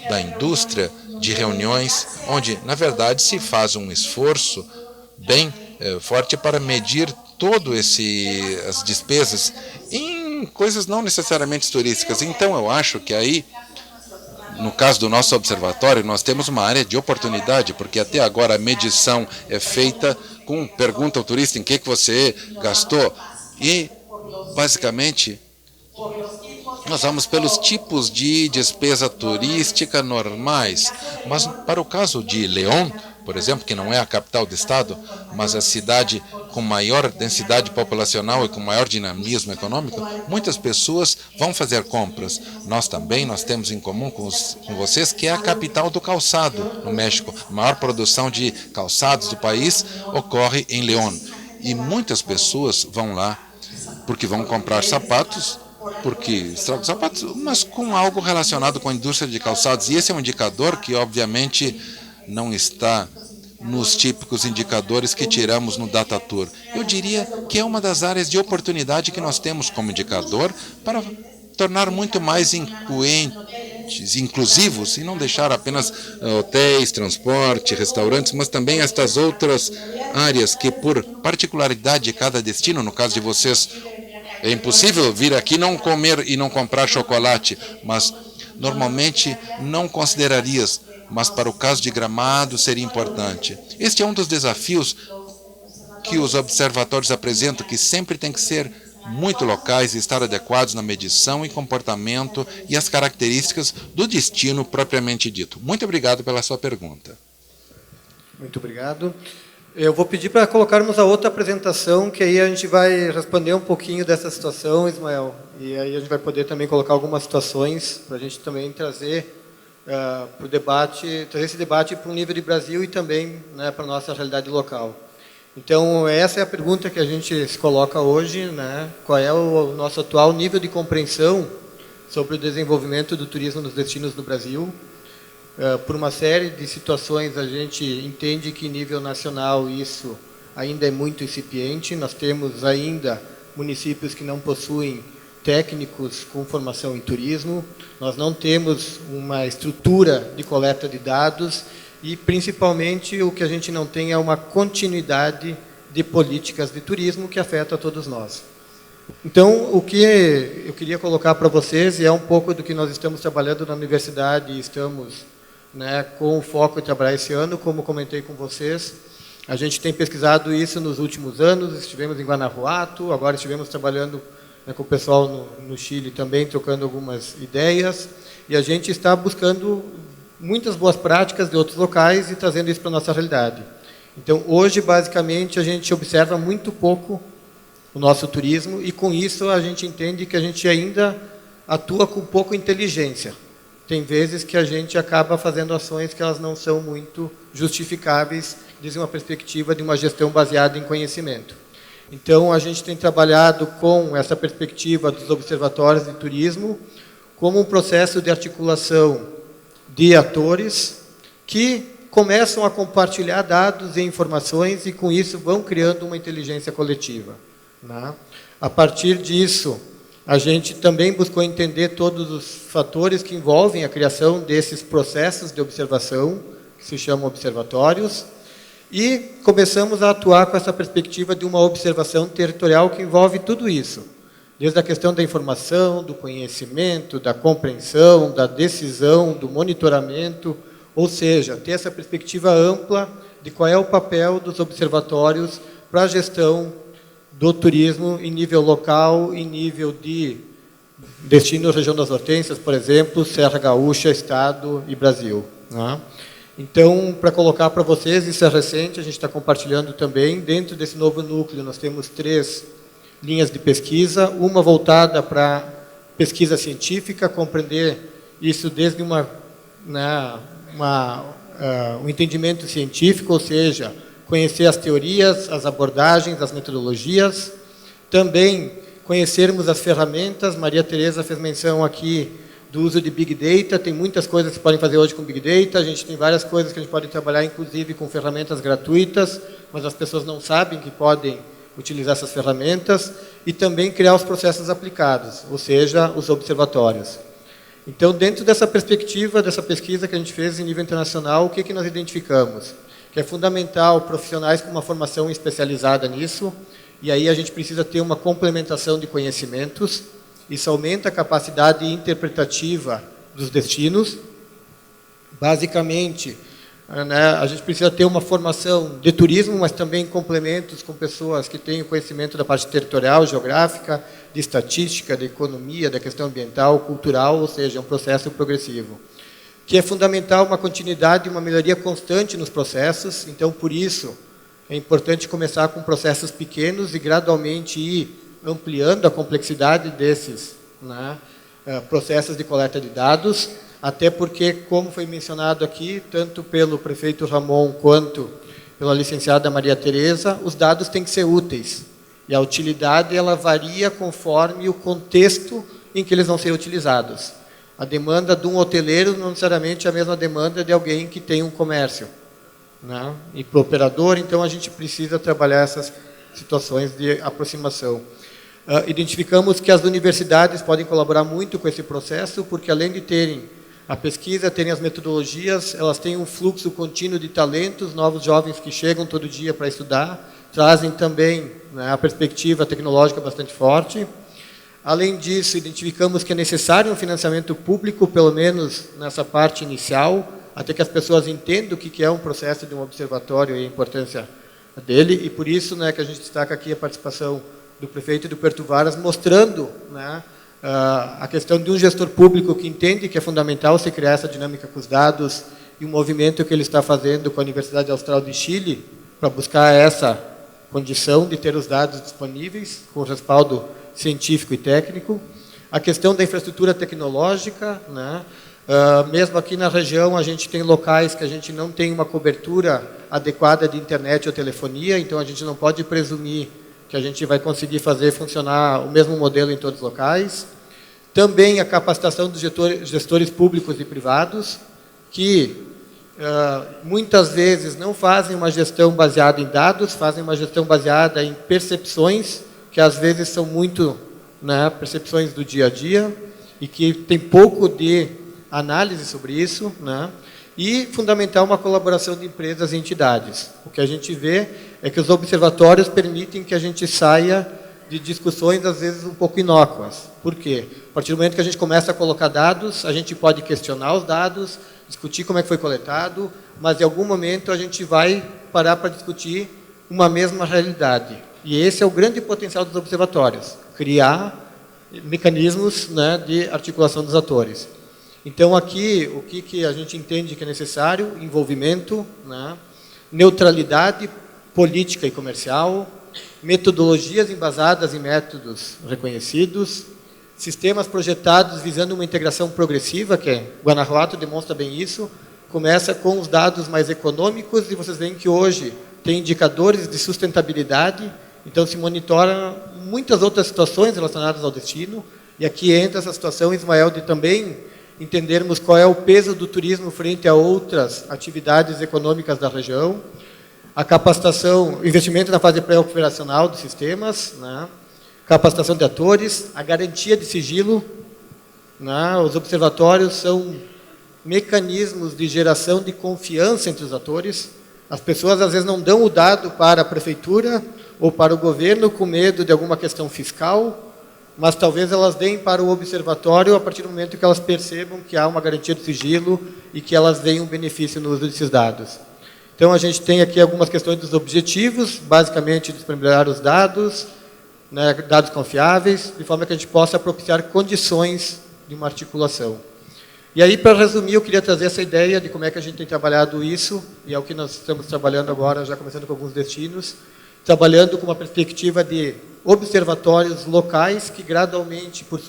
da indústria de reuniões, onde, na verdade, se faz um esforço bem forte para medir as despesas em coisas não necessariamente turísticas. Então, eu acho que aí, no caso do nosso observatório, nós temos uma área de oportunidade, porque até agora a medição é feita com pergunta ao turista em que você gastou. E, basicamente, nós vamos pelos tipos de despesa turística normais. Mas, para o caso de León, por exemplo, que não é a capital do estado, mas a cidade com maior densidade populacional e com maior dinamismo econômico, muitas pessoas vão fazer compras. Nós temos em comum com vocês que é a capital do calçado no México. A maior produção de calçados do país ocorre em León. E muitas pessoas vão lá porque vão comprar sapatos, porque estragam sapatos, mas com algo relacionado com a indústria de calçados. E esse é um indicador que, obviamente, não está nos típicos indicadores que tiramos no DataTour. Eu diria que é uma das áreas de oportunidade que nós temos como indicador para tornar muito mais inclusivos e não deixar apenas hotéis, transporte, restaurantes, mas também estas outras áreas que, por particularidade de cada destino, no caso de vocês, é impossível vir aqui não comer e não comprar chocolate, mas normalmente não considerarias. Mas para o caso de Gramado seria importante. Este é um dos desafios que os observatórios apresentam, que sempre tem que ser muito locais e estar adequados na medição e comportamento e as características do destino propriamente dito. Muito obrigado pela sua pergunta. Muito obrigado. Eu vou pedir para colocarmos a outra apresentação, que aí a gente vai responder um pouquinho dessa situação, Ismael. E aí a gente vai poder também colocar algumas situações para a gente também trazer para o debate, trazer esse debate para o nível de Brasil e também, né, para a nossa realidade local. Então, essa é a pergunta que a gente se coloca hoje, né? Qual é o nosso atual nível de compreensão sobre o desenvolvimento do turismo nos destinos do Brasil? Por uma série de situações, a gente entende que, em nível nacional, isso ainda é muito incipiente. Nós temos ainda municípios que não possuem técnicos com formação em turismo, nós não temos uma estrutura de coleta de dados e, principalmente, o que a gente não tem é uma continuidade de políticas de turismo que afeta a todos nós. Então, o que eu queria colocar para vocês, e é um pouco do que nós estamos trabalhando na universidade, e estamos, né, com o foco de trabalhar esse ano, como comentei com vocês, a gente tem pesquisado isso nos últimos anos, estivemos em Guanajuato, agora estivemos trabalhando com o pessoal no Chile também, trocando algumas ideias, e a gente está buscando muitas boas práticas de outros locais e trazendo isso para a nossa realidade. Então, hoje, basicamente, a gente observa muito pouco o nosso turismo, e com isso a gente entende que a gente ainda atua com pouca inteligência. Tem vezes que a gente acaba fazendo ações que elas não são muito justificáveis desde uma perspectiva de uma gestão baseada em conhecimento. Então, a gente tem trabalhado com essa perspectiva dos observatórios de turismo como um processo de articulação de atores que começam a compartilhar dados e informações e, com isso, vão criando uma inteligência coletiva, né? A partir disso, a gente também buscou entender todos os fatores que envolvem a criação desses processos de observação, que se chamam observatórios, e começamos a atuar com essa perspectiva de uma observação territorial que envolve tudo isso, desde a questão da informação, do conhecimento, da compreensão, da decisão, do monitoramento, ou seja, ter essa perspectiva ampla de qual é o papel dos observatórios para a gestão do turismo em nível local, em nível de destino região das Hortênsias, por exemplo, Serra Gaúcha, Estado e Brasil, né? Então, para colocar para vocês, isso é recente, a gente está compartilhando também. Dentro desse novo núcleo, nós temos 3 linhas de pesquisa, uma voltada para pesquisa científica, compreender isso desde um entendimento científico, ou seja, conhecer as teorias, as abordagens, as metodologias. Também conhecermos as ferramentas. Maria Tereza fez menção aqui do uso de Big Data. Tem muitas coisas que se podem fazer hoje com Big Data. A gente tem várias coisas que a gente pode trabalhar, inclusive com ferramentas gratuitas, mas as pessoas não sabem que podem utilizar essas ferramentas. E também criar os processos aplicados, ou seja, os observatórios. Então, dentro dessa perspectiva, dessa pesquisa que a gente fez em nível internacional, o que nós identificamos? Que é fundamental profissionais com uma formação especializada nisso, e aí a gente precisa ter uma complementação de conhecimentos. Isso aumenta a capacidade interpretativa dos destinos. Basicamente, né, a gente precisa ter uma formação de turismo, mas também complementos com pessoas que têm o conhecimento da parte territorial, geográfica, de estatística, de economia, da questão ambiental, cultural, ou seja, é um processo progressivo. Que é fundamental uma continuidade e uma melhoria constante nos processos. Então, por isso, é importante começar com processos pequenos e gradualmente ir ampliando a complexidade desses, né, processos de coleta de dados, até porque, como foi mencionado aqui, tanto pelo prefeito Ramon quanto pela licenciada Maria Tereza, os dados têm que ser úteis. E a utilidade ela varia conforme o contexto em que eles vão ser utilizados. A demanda de um hoteleiro não necessariamente é a mesma demanda de alguém que tem um comércio, né? E para o operador, então, a gente precisa trabalhar essas situações de aproximação. Identificamos que as universidades podem colaborar muito com esse processo, porque além de terem a pesquisa, terem as metodologias, elas têm um fluxo contínuo de talentos, novos jovens que chegam todo dia para estudar, trazem também, né, a perspectiva tecnológica bastante forte. Além disso, identificamos que é necessário um financiamento público, pelo menos nessa parte inicial, até que as pessoas entendam o que é um processo de um observatório e a importância dele, e por isso, né, que a gente destaca aqui a participação do prefeito de Puerto Varas, mostrando, né, a questão de um gestor público que entende que é fundamental se criar essa dinâmica com os dados e o movimento que ele está fazendo com a Universidade Austral de Chile para buscar essa condição de ter os dados disponíveis com respaldo científico e técnico. A questão da infraestrutura tecnológica, né? Mesmo aqui na região, a gente tem locais que a gente não tem uma cobertura adequada de internet ou telefonia, então a gente não pode presumir que a gente vai conseguir fazer funcionar o mesmo modelo em todos os locais. Também a capacitação dos gestores públicos e privados, que muitas vezes não fazem uma gestão baseada em dados, fazem uma gestão baseada em percepções, que às vezes são muito, né, percepções do dia a dia, e que tem pouco de análise sobre isso, né? E, fundamental, uma colaboração de empresas e entidades. O que a gente vê é que os observatórios permitem que a gente saia de discussões, às vezes, um pouco inócuas. Por quê? A partir do momento que a gente começa a colocar dados, a gente pode questionar os dados, discutir como é que foi coletado, mas, em algum momento, a gente vai parar para discutir uma mesma realidade. E esse é o grande potencial dos observatórios, criar mecanismos, né, de articulação dos atores. Então, aqui, o que a gente entende que é necessário? Envolvimento, né? Neutralidade política e comercial, metodologias embasadas em métodos reconhecidos, sistemas projetados visando uma integração progressiva, que Guanajuato demonstra bem isso, começa com os dados mais econômicos, e vocês veem que hoje tem indicadores de sustentabilidade Então, se monitora muitas outras situações relacionadas ao destino, e aqui entra essa situação, Ismael, de também entendermos qual é o peso do turismo frente a outras atividades econômicas da região, a capacitação, investimento na fase pré-operacional dos sistemas, né? Capacitação de atores, a garantia de sigilo, né? Os observatórios são mecanismos de geração de confiança entre os atores. As pessoas, às vezes, não dão o dado para a prefeitura ou para o governo com medo de alguma questão fiscal, mas talvez elas deem para o observatório a partir do momento que elas percebam que há uma garantia de sigilo e que elas veem um benefício no uso desses dados. Então, a gente tem aqui algumas questões dos objetivos, basicamente disponibilizar os dados, né, dados confiáveis, de forma que a gente possa propiciar condições de uma articulação. E aí, para resumir, eu queria trazer essa ideia de como é que a gente tem trabalhado isso, e é o que nós estamos trabalhando agora, já começando com alguns destinos, trabalhando com uma perspectiva de observatórios locais que gradualmente, por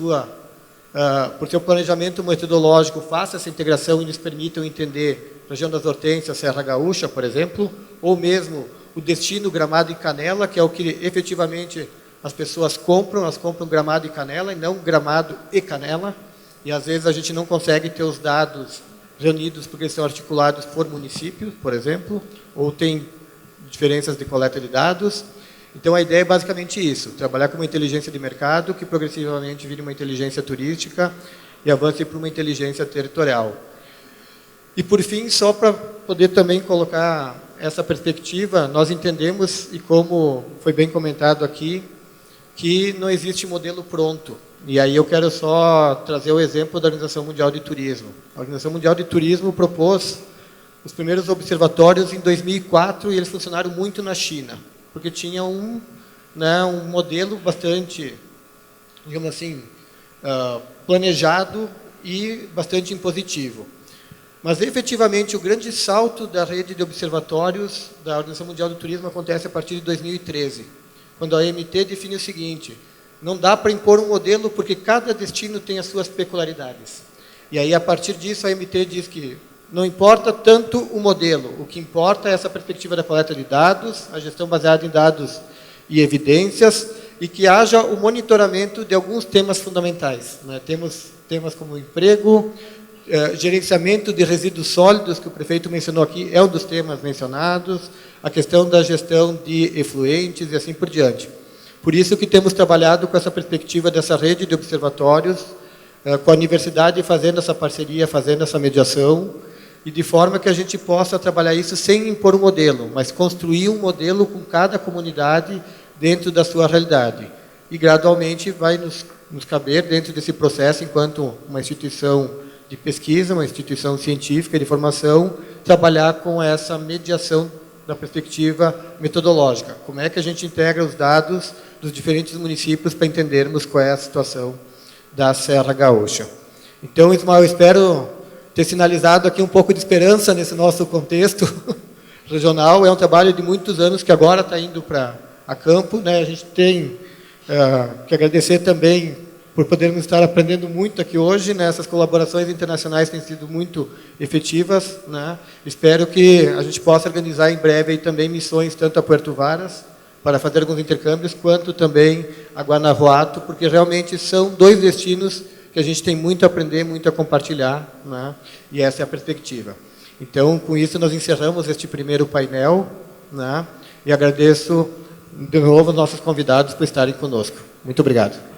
seu planejamento metodológico, faça essa integração e nos permitam entender a região das Hortênsias, Serra Gaúcha, por exemplo, ou mesmo o destino Gramado e Canela, que é o que efetivamente as pessoas compram, elas compram Gramado e Canela e não Gramado e Canela, e às vezes a gente não consegue ter os dados reunidos porque eles são articulados por município, por exemplo, ou tem diferenças de coleta de dados. Então, a ideia é basicamente isso, trabalhar com uma inteligência de mercado que progressivamente vire uma inteligência turística e avance para uma inteligência territorial. E, por fim, só para poder também colocar essa perspectiva, nós entendemos, e como foi bem comentado aqui, que não existe modelo pronto. E aí eu quero só trazer o exemplo da Organização Mundial de Turismo. A Organização Mundial de Turismo propôs os primeiros observatórios em 2004 e eles funcionaram muito na China, porque tinha um modelo bastante, digamos assim, planejado e bastante impositivo. Mas, efetivamente, o grande salto da rede de observatórios da Organização Mundial do Turismo acontece a partir de 2013, quando a OMT define o seguinte: não dá para impor um modelo porque cada destino tem as suas peculiaridades. E aí, a partir disso, a OMT diz que não importa tanto o modelo, o que importa é essa perspectiva da coleta de dados, a gestão baseada em dados e evidências, e que haja o monitoramento de alguns temas fundamentais, né? Temos temas como emprego, gerenciamento de resíduos sólidos, que o prefeito mencionou aqui, é um dos temas mencionados, a questão da gestão de efluentes e assim por diante. Por isso que temos trabalhado com essa perspectiva dessa rede de observatórios, com a universidade fazendo essa parceria, fazendo essa mediação, e de forma que a gente possa trabalhar isso sem impor um modelo, mas construir um modelo com cada comunidade dentro da sua realidade. E gradualmente vai nos caber dentro desse processo, enquanto uma instituição de pesquisa, uma instituição científica de formação, trabalhar com essa mediação da perspectiva metodológica. Como é que a gente integra os dados dos diferentes municípios para entendermos qual é a situação da Serra Gaúcha. Então, Ismael, espero ter sinalizado aqui um pouco de esperança nesse nosso contexto regional. É um trabalho de muitos anos que agora está indo para a campo, né? A gente tem que agradecer também por podermos estar aprendendo muito aqui hoje, né? Essas colaborações internacionais têm sido muito efetivas, né? Espero que a gente possa organizar em breve aí também missões tanto a Puerto Varas, para fazer alguns intercâmbios, quanto também a Guanajuato, porque realmente são dois destinos que a gente tem muito a aprender, muito a compartilhar, né? E essa é a perspectiva. Então, com isso, nós encerramos este primeiro painel, né? E agradeço de novo aos nossos convidados por estarem conosco. Muito obrigado.